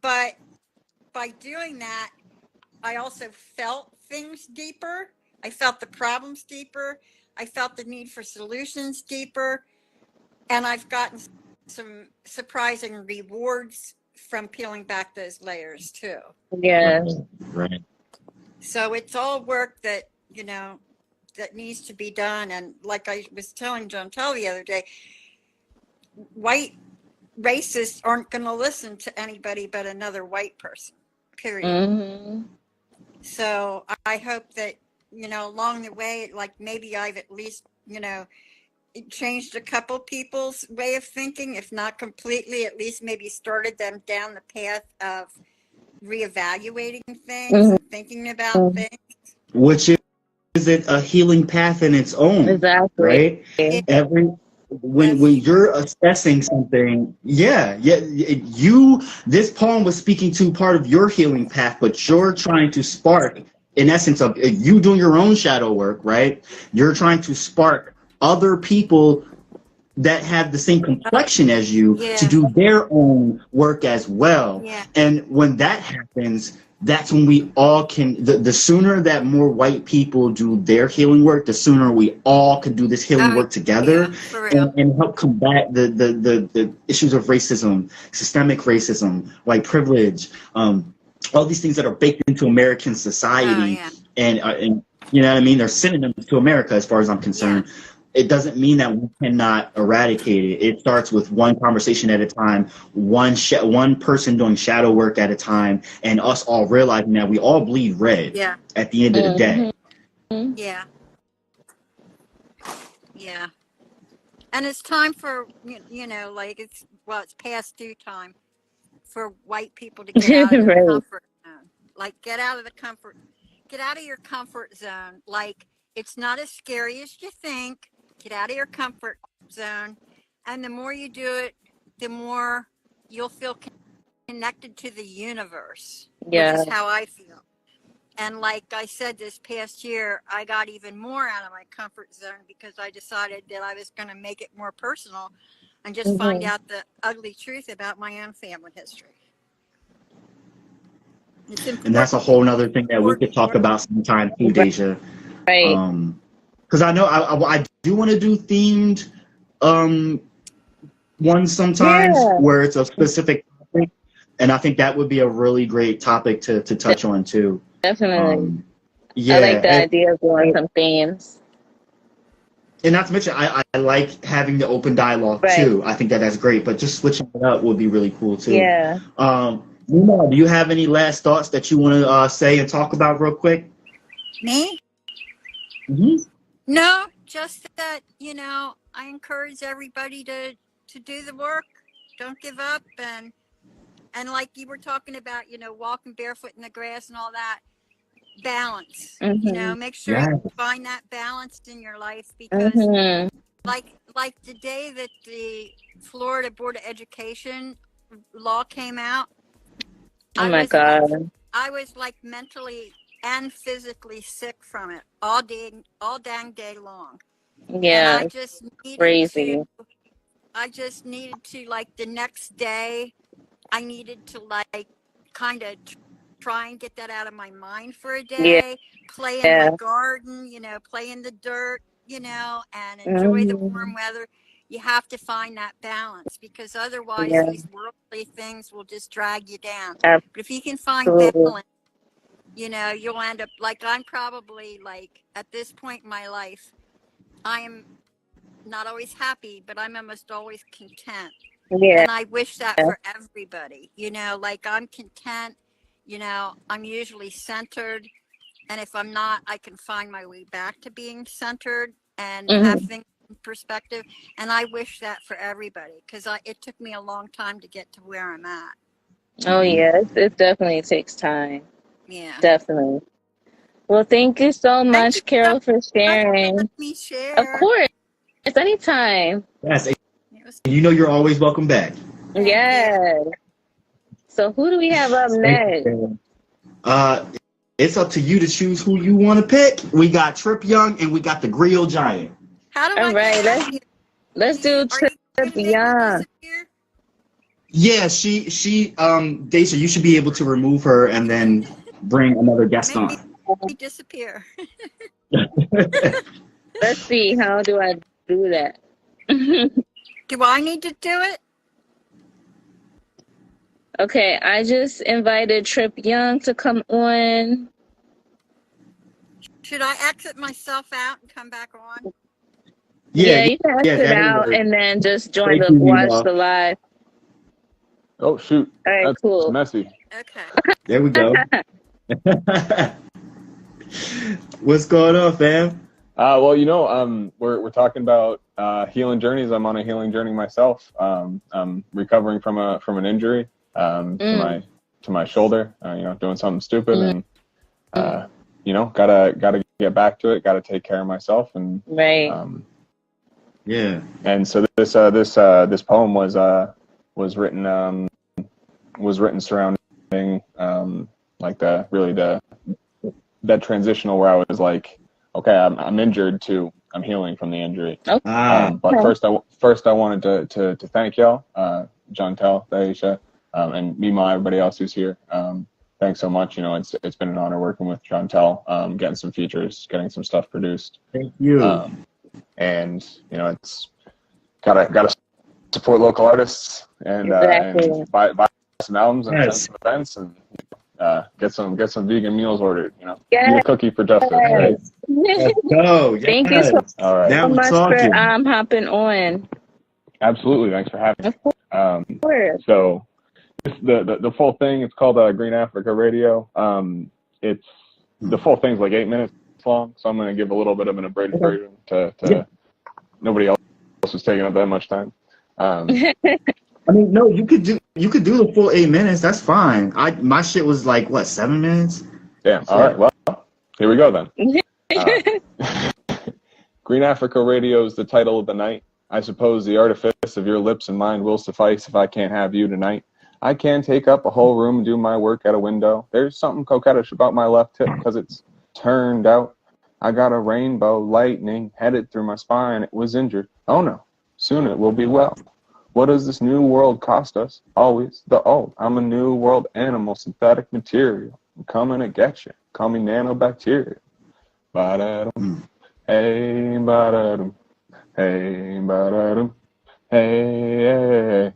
but by doing that, I also felt things deeper. I felt the problems deeper. I felt the need for solutions deeper. And I've gotten some surprising rewards from peeling back those layers too. Yeah. Right. So it's all work that, that needs to be done. And like I was telling Jontel the other day, white racists aren't going to listen to anybody but another white person, period. So I hope that, along the way, maybe I've at least, it changed a couple people's way of thinking, if not completely, at least maybe started them down the path of reevaluating things, and thinking about things. Which is it a healing path in its own? Exactly. Right? When you're assessing something, this poem was speaking to part of your healing path, but you're trying to spark, in essence, of you doing your own shadow work, right? You're trying to spark other people that have the same complexion as you to do their own work as well. And when that happens, that's when we all can, the sooner that more white people do their healing work, the sooner we all can do this healing work together, and help combat the issues of racism, systemic racism, white privilege, all these things that are baked into American society, Oh, yeah. and you know what I mean? They're synonyms to America as far as I'm concerned. Yeah. It doesn't mean that we cannot eradicate it. It starts with one conversation at a time, one person doing shadow work at a time, and us all realizing that we all bleed red Yeah. at the end of the day. Yeah. Yeah. And it's time for, you know, like it's past due time for white people to get out of their Right. comfort zone. Like get out of your comfort zone. Like it's not as scary as you think. Get out of your comfort zone. And the more you do it, the more you'll feel connected to the universe, Yeah. which is how I feel. And like I said, this past year, I got even more out of my comfort zone because I decided that I was going to make it more personal and just find out the ugly truth about my own family history. It's important. And that's a whole nother thing that we could talk about sometime too, Deja. Right. Because I know I do want to do themed ones sometimes where it's a specific topic, and I think that would be a really great topic to touch on too. Definitely. Yeah, I like the idea of doing some themes. And not to mention, I like having the open dialogue too. I think that's great, but just switching it up would be really cool too. Yeah. Luna, do you have any last thoughts that you want to say and talk about real quick? Me? Mm-hmm. No, just that, you know, I encourage everybody to do the work. Don't give up. And like you were talking about, you know, walking barefoot in the grass and all that, balance. You know, make sure you find that balance in your life because like the day that the Florida Board of Education law came out, oh my God. I was like mentally and physically sick from it all dang day long. Yeah. And I just needed crazy. I just needed to, like, the next day, I needed to, like, kind of try and get that out of my mind for a day, play in my garden, you know, play in the dirt, you know, and enjoy the warm weather. You have to find that balance because otherwise these worldly things will just drag you down. But if you can find balance, you know, you'll end up, like, I'm probably, like, at this point in my life, I am not always happy, but I'm almost always content. Yeah. And I wish that for everybody, you know, like I'm content, you know, I'm usually centered. And if I'm not, I can find my way back to being centered and have things in perspective. And I wish that for everybody because it took me a long time to get to where I'm at. Oh, yeah. It definitely takes time. Yeah. Definitely. Well, thank you so much, Carol, for sharing. Let me share. Of course. It's anytime. Yes. You know you're always welcome back. Yes. So who do we have up next? It's up to you to choose who you want to pick. We got Trip Young and we got the Grill Giant. How do All right, let's do Trip Young. Yeah, she Deja, you should be able to remove her and then bring another guest on. Maybe disappear. Let's see, how do I do that? Do I need to do it? Okay, I just invited Trip Young to come on. Should I exit myself out and come back on? Yeah, you can exit out and then just join watch the live. Oh shoot! All right, that's cool. Messy. Okay. There we go. What's going on, fam? Well, you know, we're talking about healing journeys. I'm on a healing journey myself. I'm recovering from an injury to my shoulder. You know, doing something stupid, and you know, gotta get back to it. Gotta take care of myself, and yeah. And so this poem was written surrounding like that transitional where I was like, okay, I'm injured too. I'm healing from the injury. But first I wanted to thank y'all, Jontel, Daisha, and Mima, everybody else who's here. Thanks so much. You know, it's been an honor working with Jontel, getting some features, getting some stuff produced. Thank you. And you know, it's gotta support local artists and buy some albums and attend some events and Get some vegan meals ordered. You know, Yes. eat a cookie for justice. Right? Let's go. Yes. Thank you so All right. Now we're much talking. for hopping on. Absolutely. Thanks for having me. Of course. So the full thing, it's called Green Africa Radio. It's the full thing's like 8 minutes long, so I'm going to give a little bit of an abridged version to nobody else is taking up that much time. I mean, no, you could do the full 8 minutes. That's fine. My shit was like what, 7 minutes? Damn. All right. Well, here we go then. Green Africa Radio is the title of the night. I suppose the artifice of your lips and mine will suffice if I can't have you tonight. I can take up a whole room and do my work at a window. There's something coquettish about my left hip because it's turned out. I got a rainbow lightning headed through my spine. It was injured. Oh no, soon it will be well. What does this new world cost us? Always the old. I'm a new world animal, synthetic material. I'm coming to get you. Call me nanobacteria. Ba-da-dum. Hey, ba-da-dum. Hey, ba-da-dum. Hey, hey, hey.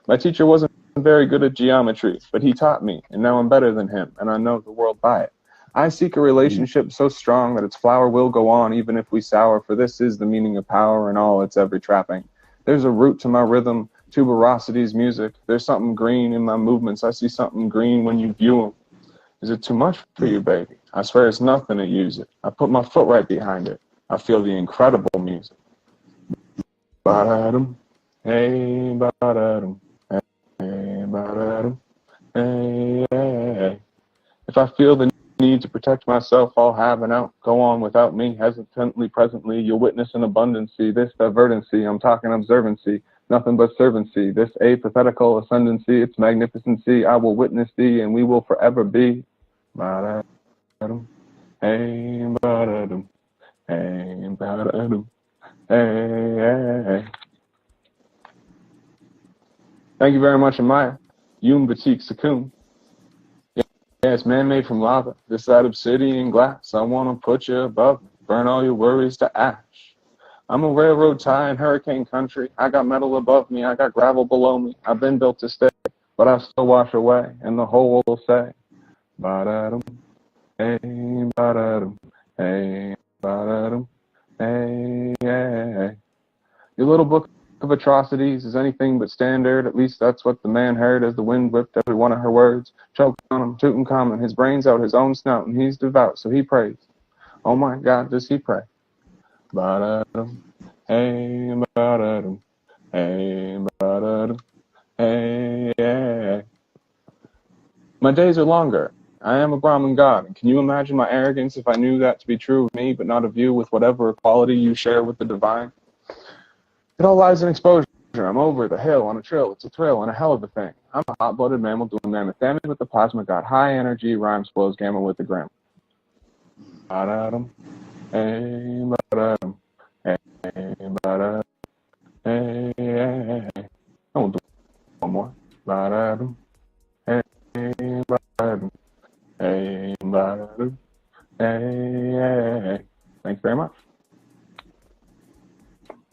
My teacher wasn't very good at geometry, but he taught me, and now I'm better than him, and I know the world by it. I seek a relationship so strong that its flower will go on even if we sour, for this is the meaning of power and all its every trapping. There's a root to my rhythm, tuberosity's music. There's something green in my movements. I see something green when you view them. Is it too much for you, baby? I swear it's nothing to use it. I put my foot right behind it. I feel the incredible music. Ba-da-dum, hey, ba-da-dum. Hey. If I feel the need to protect myself, I'll have an out. Go on without me, hesitantly, presently. You'll witness an abundancy, this divergency. I'm talking observancy, nothing but servancy. This apathetical ascendancy, its magnificency. I will witness thee, and we will forever be. Ba-da-dum, hey, ba-da-dum, hey, ba-da-dum, hey. Thank you very much, Amaya. Yum Batik Sakum. Yeah, it's man-made from lava. This side obsidian glass. I want to put you above me. Burn all your worries to ash. I'm a railroad tie in hurricane country. I got metal above me. I got gravel below me. I've been built to stay, but I still wash away, and the whole will say, ba-da-dum, hey, ba-da-dum, hey, ba-da-dum, hey, hey. Your little book of atrocities is anything but standard. At least that's what the man heard as the wind whipped every one of her words. Choked on him, Tutankhamun, his brains out his own snout, and he's devout, so he prays. Oh my God, does he pray? Ba-da-dum, hey, ba-da-dum, hey, ba-da-dum, hey, hey. My days are longer. I am a Brahmin god, and can you imagine my arrogance if I knew that to be true of me, but not of you, with whatever equality you share with the divine? It all lies in exposure. I'm over the hill on a trill. It's a thrill and a hell of a thing. I'm a hot-blooded mammal doing mammoth damage with the plasma god. High energy, rhymes flows, gamma with the grammar. Ba-da-dum, hey, ba-da-dum, hey, ba-da-dum, hey, hey, hey. I won't do one more. Ba-da-dum, hey, ba-da-dum, hey, ba-da-dum, hey, hey. Thanks very much.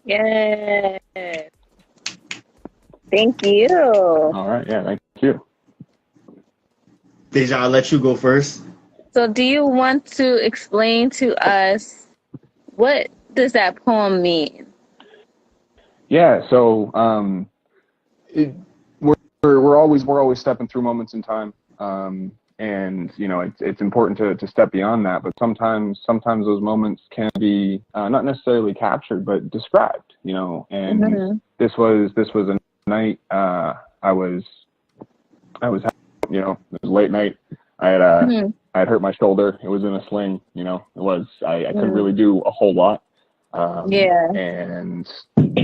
Yes. Thank you. All right. Yeah, thank you. Deja, I'll let you go first. So do you want to explain to us what does that poem mean? Yeah, so we're always stepping through moments in time, and you know it's important to step beyond that. But sometimes those moments can be not necessarily captured, but described. You know, and this was a night I was you know, it was late night. I had hurt my shoulder. It was in a sling. You know, I couldn't really do a whole lot. And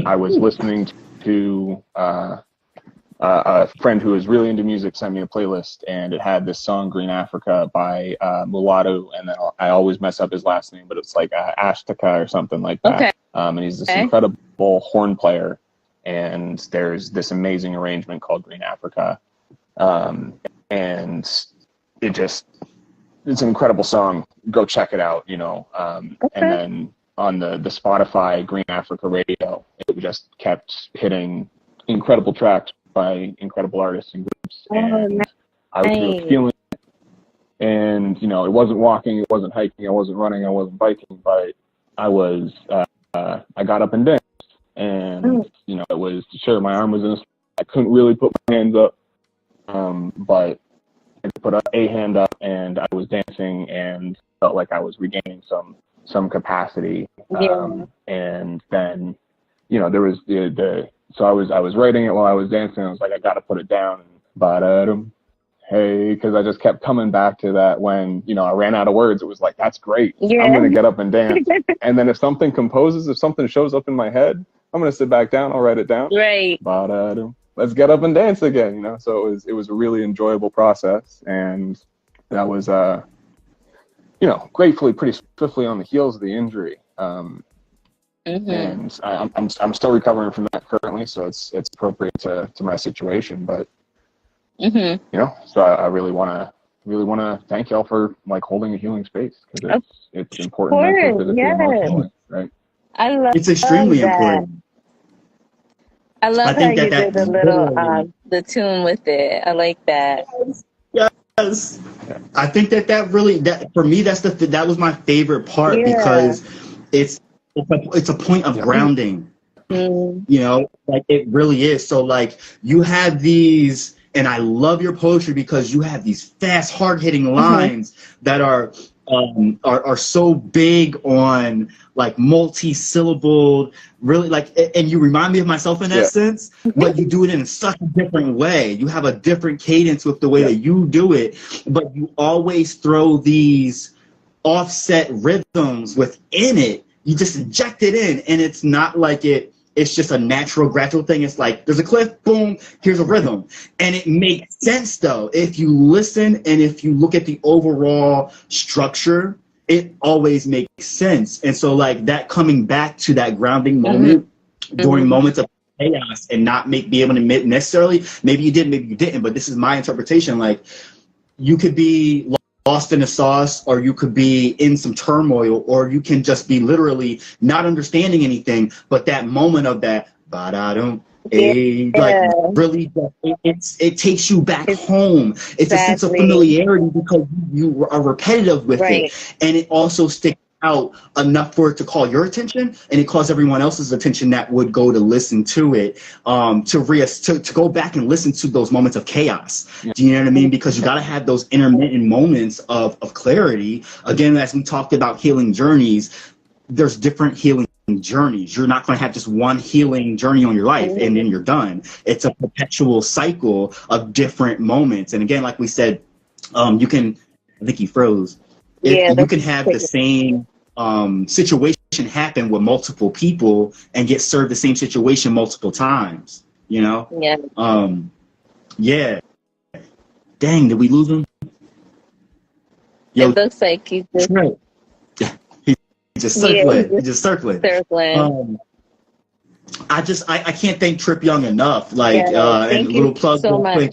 I was listening to a friend who was really into music sent me a playlist, and it had this song Green Africa by Mulatto, and then I always mess up his last name, but it's like Ashtika or something like that. Okay. And he's this incredible horn player, and there's this amazing arrangement called Green Africa, and it's an incredible song. Go check it out, you know. And then on the Spotify Green Africa Radio, it just kept hitting incredible tracks by incredible artists and groups. And I was really feeling it. And, you know, it wasn't walking, it wasn't hiking, I wasn't running, I wasn't biking, but I was, I got up and danced. And, you know, it was, sure, my arm was in a, I couldn't really put my hands up, but I put a hand up and I was dancing and felt like I was regaining some capacity. And then, you know, there was so I was writing it while I was dancing. I was like, I got to put it down. Hey, because I just kept coming back to that when, you know, I ran out of words. It was like, that's great. I'm going to get up and dance. And then if something composes, if something shows up in my head, I'm going to sit back down. I'll write it down. Right. Let's get up and dance again, you know? So it was a really enjoyable process. And that was, you know, gratefully pretty swiftly on the heels of the injury. And I'm still recovering from that currently. So it's appropriate to my situation, but you know, so I really want to thank y'all for like holding a healing space, because it's important mentally, physically, emotionally, right? I love it's extremely that. important. I love how you did the little literally, the tune with it. I like that. Yes. I think that really, that for me, that was my favorite part, because it's a point of grounding. You know, like it really is. So like you have these. And I love your poetry because you have these fast, hard-hitting lines that are so big on like multi-syllabled, really like, and you remind me of myself in that sense, but you do it in such a different way. You have a different cadence with the way that you do it, but you always throw these offset rhythms within it. You just inject it in, and it's not like it's just a natural, gradual thing. It's like, there's a cliff, boom, here's a rhythm. And it makes sense, though. If you listen and if you look at the overall structure, it always makes sense. And so, like, that coming back to that grounding moment during moments of chaos and not be able to admit necessarily, maybe you did, maybe you didn't, but this is my interpretation. Like, you could be lost in the sauce, or you could be in some turmoil, or you can just be literally not understanding anything, but that moment of that like really it takes you back home. It's a sense of familiarity because you are repetitive with it, and it also sticks out enough for it to call your attention, and it calls everyone else's attention that would go to listen to it, to go back and listen to those moments of chaos. Do you know what I mean? Because you got to have those intermittent moments of clarity. Again, as we talked about healing journeys, there's different healing journeys. You're not going to have just one healing journey on your life and then you're done. It's a perpetual cycle of different moments. And again, like we said, you can, I think he froze. You can have the same situation happen with multiple people and get served the same situation multiple times, you know? Dang, did we lose him? Yo, it looks like he's just... He's just circling. He's just circling. I can't thank Trip Young enough. Like, and a little plug so quick.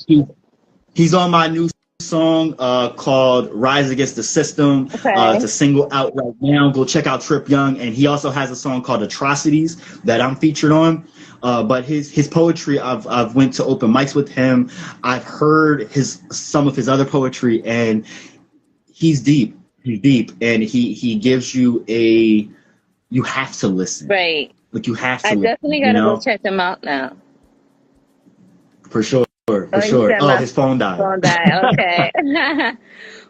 He's on my new song called Rise Against the System. It's a single out right now. Go check out Trip Young. And he also has a song called Atrocities that I'm featured on. But his poetry, I've went to open mics with him. I've heard some of his other poetry, and he's deep. He's deep, and he gives you you have to listen. Right. Like you have to. I definitely gotta go check him out now. For sure. For sure. Oh, his phone died. Okay.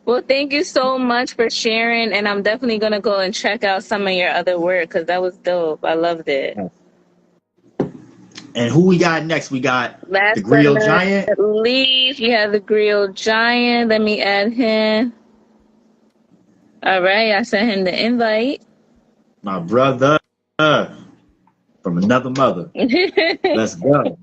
Well, thank you so much for sharing, and I'm definitely gonna go and check out some of your other work because that was dope. I loved it. And who we got next? We got the Griot Giant. Leave. You have the Griot Giant. Let me add him. All right, I sent him the invite. My brother from another mother. Let's go.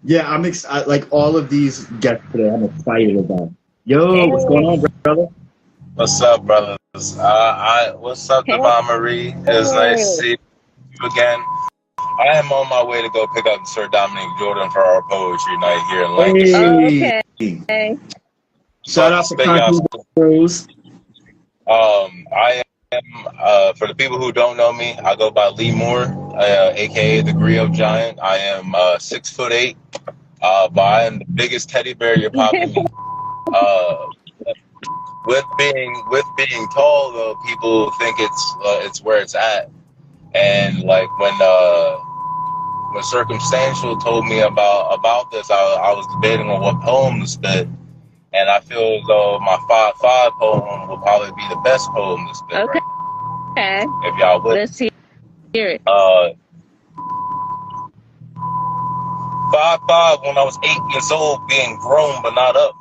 Yeah, I'm excited. Like all of these guests today, I'm excited about. Yo, what's going on, brother? What's up, brothers? What's up, Divine Marie? It's nice to see you again. I am on my way to go pick up Sir Dominic Jordan for our poetry night here in Lancaster. Okay. Shout out to Concrete Bros. I am, for the people who don't know me, I go by Lee Moore, aka the Griot Giant. I am 6'8". But I am the biggest teddy bear you're probably meet. With being tall though, people think it's where it's at. And like when Circumstantial told me about this, I was debating on what poem to spit, and I feel as though my 5-5 poem will probably be the best poem to spit. Okay. Right? If y'all would. Let's hear it. 5-5 when I was 8 years old, being grown but not up.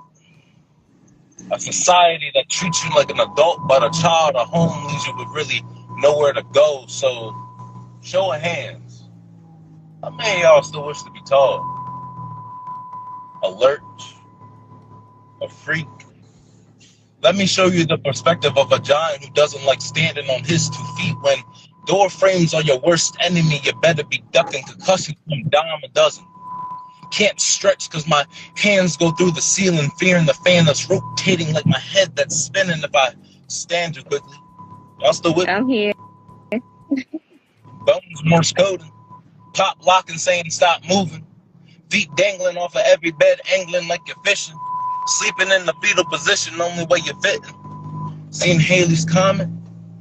A society that treats you like an adult but a child, a home leaves you with really nowhere to go. So, show of hands. How many of y'all still wish to be tall? Alert? A freak? Let me show you the perspective of a giant who doesn't like standing on his 2 feet. When door frames are your worst enemy, you better be ducking concussions from dime a dozen. Can't stretch because my hands go through the ceiling, fearing the fan that's rotating like my head that's spinning if I stand too quickly. Y'all still with me? I'm here. Bones Morse coding. Pop locking saying stop moving. Feet dangling off of every bed, angling like you're fishing. Sleeping in the fetal position, only way you're fitting. Seen Haley's Comet?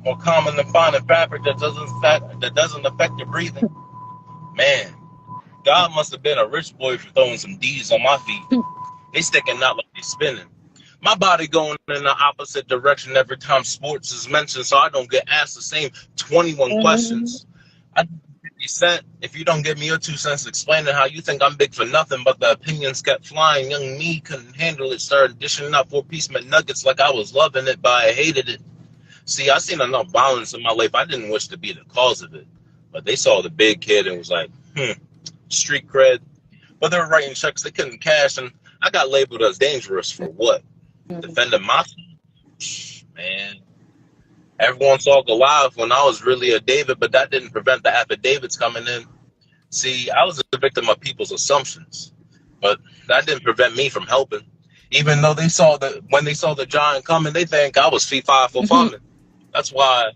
More common than finding fabric that doesn't affect your breathing. Man. God must have been a rich boy for throwing some D's on my feet. They sticking out like they spinning. My body going in the opposite direction every time sports is mentioned, so I don't get asked the same 21 questions. I 50 Cent, if you don't give me your 2 cents explaining how you think I'm big for nothing, but the opinions kept flying. Young me couldn't handle it, started dishing out 4-piece McNuggets like I was loving it, but I hated it. See, I seen enough violence in my life. I didn't wish to be the cause of it, but they saw the big kid and was like, street cred, but they were writing checks they couldn't cash, and I got labeled as dangerous for what? Defending myself? Man, everyone saw Goliath when I was really a David, but that didn't prevent the affidavits coming in. See, I was a victim of people's assumptions, but that didn't prevent me from helping. Even though when they saw the giant coming, they think I was fee-fi for fun. That's why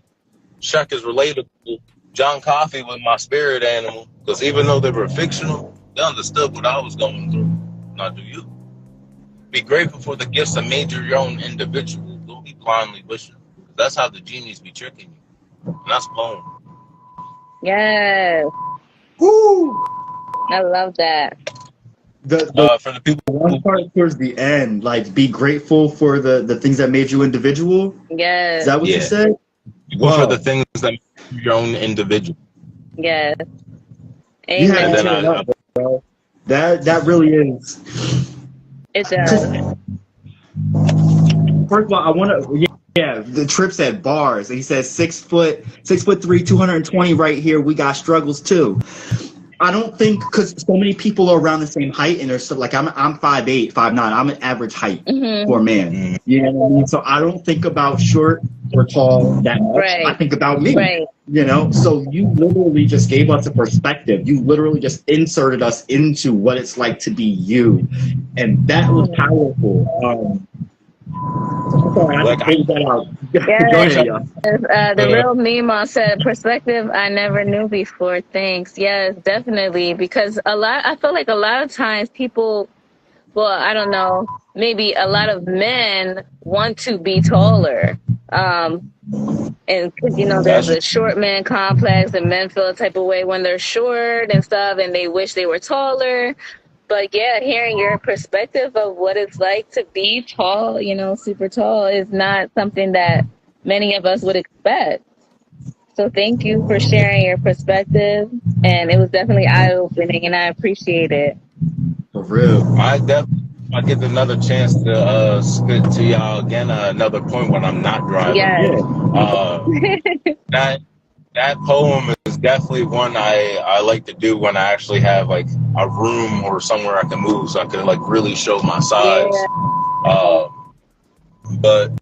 Shaq is relatable. John Coffey was my spirit animal, because even though they were fictional, they understood what I was going through. Now do you? Be grateful for the gifts that made you your own individual. Don't be blindly wishing. That's how the genies be tricking you. And that's poem. Yes. Woo! I love that. For the people, one part towards the end, like be grateful for the things that made you individual. Yes. Is that what you said? For the things that make you your own individual. Yes. Amen. That really is. It does. First of all, I want to. Yeah, the Trip said bars. He says 6'3", 220 right here. We got struggles too. I don't think, because so many people are around the same height, and there's stuff like I'm 5'8", 5'9". I'm an average height for a man. You know what I mean? So I don't think about short or tall that much. Right. I think about me. Right. You know, so you literally just gave us a perspective. You literally just inserted us into what it's like to be you, and that was powerful. Sorry, I Like, pulled that out. Yes. The real Mima said, perspective I never knew before. Thanks. Yes, definitely. Because I feel like a lot of times people, well, I don't know, maybe a lot of men want to be taller. And, you know, there's a short man complex, and men feel a type of way when they're short and stuff, and they wish they were taller. But yeah, hearing your perspective of what it's like to be tall, you know, super tall, is not something that many of us would expect. So thank you for sharing your perspective. And it was definitely eye-opening, and I appreciate it. For real. I get another chance to spit to y'all again another point when I'm not driving. Yes. That poem is definitely one I like to do when I actually have like a room or somewhere I can move, so I can like really show my size. Yeah. But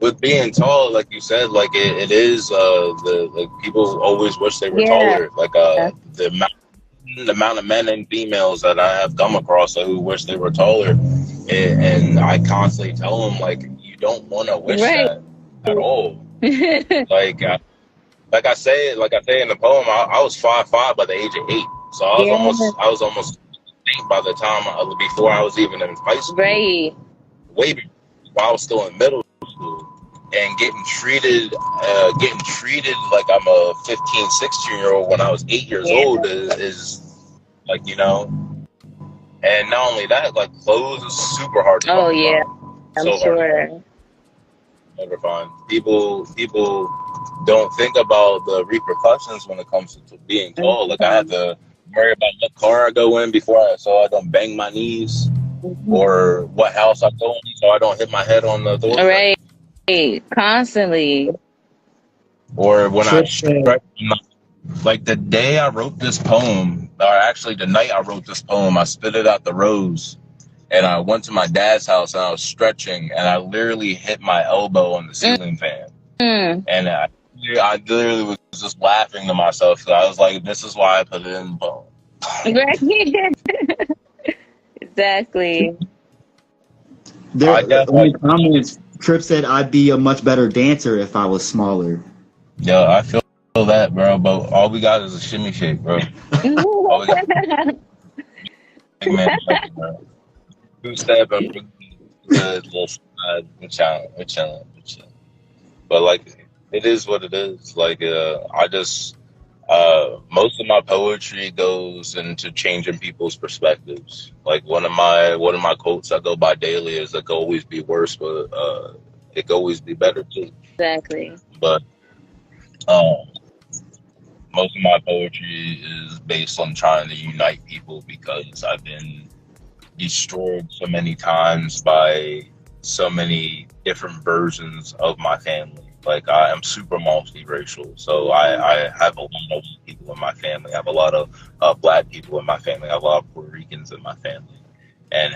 with being tall, like you said, like it is the people always wish they were taller. Like the amount of men and females that I have come across who wish they were taller, and I constantly tell them like you don't want to wish that at all. Like I say in the poem, I was 5'5" by the age of 8, so I was almost Saint by the time before I was even in high school. Right. Way before, while I was still in middle school. And getting treated like I'm a 15, 16-year-old when I was 8 years old is like, you know. And not only that, like clothes is super hard to Oh yeah, find. I'm sure. Never find. People don't think about the repercussions when it comes to being tall. Like I had to worry about what car I go in so I don't bang my knees, or what house I go in so I don't hit my head on the door. Right. Constantly. Or when I stretch, like the day I wrote this poem, or actually the night I wrote this poem, I spit it out the rose, and I went to my dad's house and I was stretching, and I literally hit my elbow on the ceiling fan, and I literally was just laughing to myself. So I was like, "This is why I put it in the poem." Exactly. Comments. Trip said I'd be a much better dancer if I was smaller. Yo, I feel that, bro. But all we got is a shimmy shake, bro. All we got. Big man, bro. 2-step and good little slide. We're chilling. But like, it is what it is. Like, I just most of my poetry goes into changing people's perspectives. Like one of my quotes I go by daily is, "It could always be worse, but it could always be better too." Exactly. But most of my poetry is based on trying to unite people, because I've been destroyed so many times by so many different versions of my family. Like I am super multiracial, so I have a lot of people in my family. I have a lot of black people in my family. I have a lot of Puerto Ricans in my family, and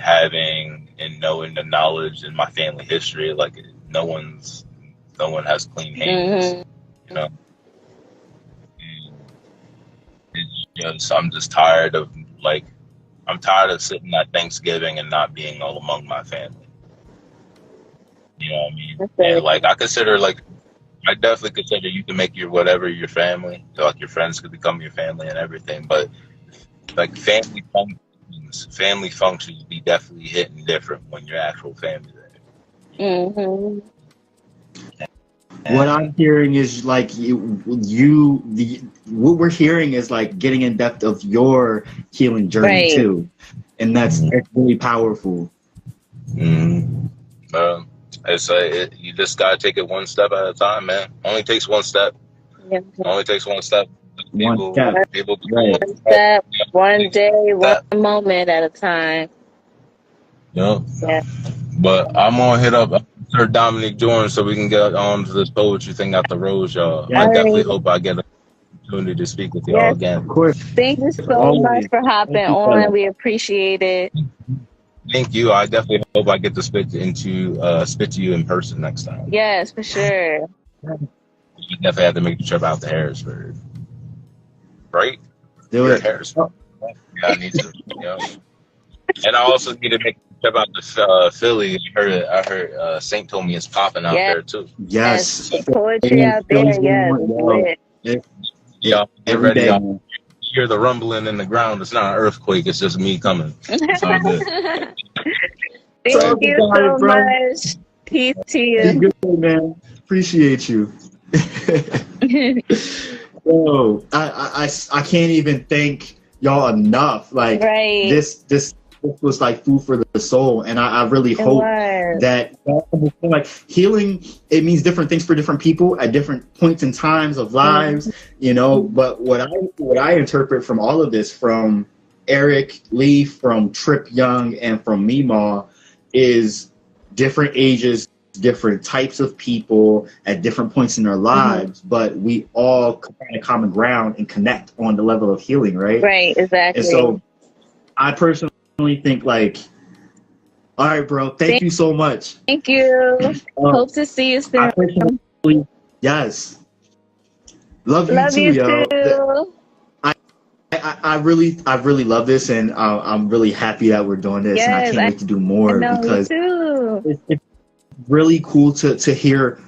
knowing the knowledge in my family history, like no one has clean hands, you know. It's just, I'm tired of sitting at Thanksgiving and not being all among my family. You know what I mean? And like I definitely consider you can make your family. So, like your friends could become your family and everything. But like family functions be definitely hitting different when your actual family there. What I'm hearing is like what we're hearing is like getting in depth of your healing journey too, and that's really powerful. You just gotta take it one step at a time, man. Only takes one step. Only takes one step. One step, one day, one moment at a time. Yeah. But I'm gonna hit up Sir Dominic Jordan so we can get on to this poetry thing out the rose, y'all. I definitely hope I get an opportunity to speak with y'all again. Of course. Thank you so much for hopping on. We appreciate it. Thank you. I definitely hope I get to spit to you in person next time. Yes, for sure. You definitely have to make the trip out to Harrisburg. Right? Do it. Harrisburg. Yeah, I need to. And I also need to make the trip out to Philly. I heard Saint told me it's popping out there too. Yes. Poetry out there. Yeah. Get ready, y'all. Hear the rumbling in the ground. It's not an earthquake. It's just me coming. It's all good. Thank you so much. Peace to you. Be good, man. Appreciate you. Oh, I can't even thank y'all enough. Like this was like food for the soul, and I really hope that like healing, it means different things for different people at different points in times of lives, you know. But what I interpret from all of this, from Eric Lee, from Trip Young, and from Meemaw, is different ages, different types of people at different points in their lives, but we all find a common ground and connect on the level of healing, right? Right, exactly. And so I personally think like, all right, bro, thank you so much. Thank you. Hope to see you soon. Yes. Love you too, yo. Too. I really love this, and I'm really happy that we're doing this, and I can't wait to do more because it's really cool to hear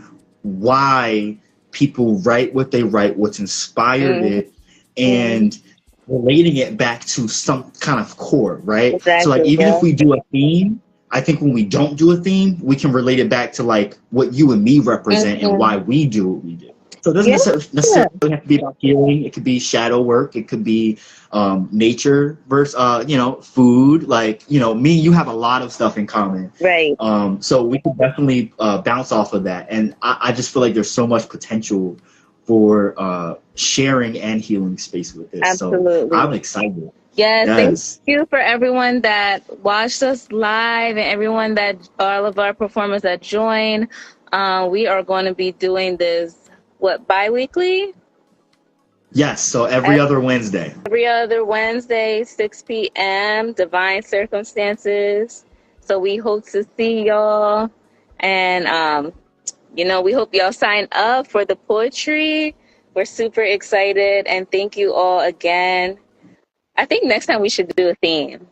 why people write what they write, what's inspired it, and relating it back to some kind of core, right? Exactly, so like even if we do a theme, I think when we don't do a theme, we can relate it back to like what you and me represent and why we do what we do. So it doesn't necessarily have to be about healing. It could be shadow work. It could be nature versus, food. Like, me and you have a lot of stuff in common. Right. So we can definitely bounce off of that. And I just feel like there's so much potential for sharing and healing space with this. Absolutely. So I'm excited. Yes, thank you for everyone that watched us live and everyone all of our performers that join. We are going to be doing this, bi-weekly? Yes, so every other Wednesday. Every other Wednesday, 6 p.m., Divine Circumstances. So we hope to see y'all. And, we hope y'all sign up for the poetry. We're super excited. And thank you all again. I think next time we should do a theme.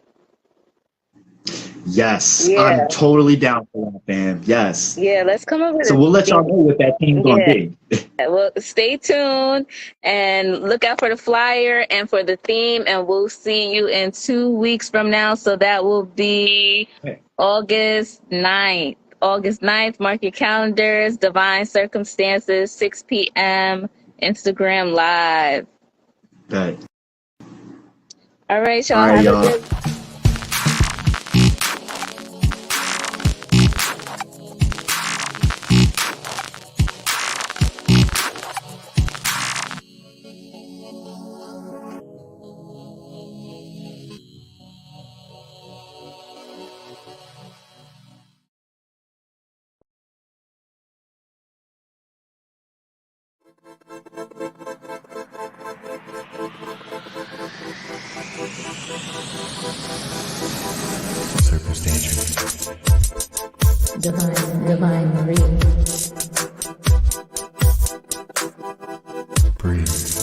Yes, I'm totally down for that, fam. Yes. Yeah, let's come up with So we'll let y'all know what that theme's going to be. Well, stay tuned and look out for the flyer and for the theme, and we'll see you in 2 weeks from now. So that will be August 9th. August 9th, mark your calendars. Divine Circumstances, 6 p.m. Instagram Live. Good. All right, y'all. All right, y'all. Have a good Circumstantial. Divine Marie. Breathe.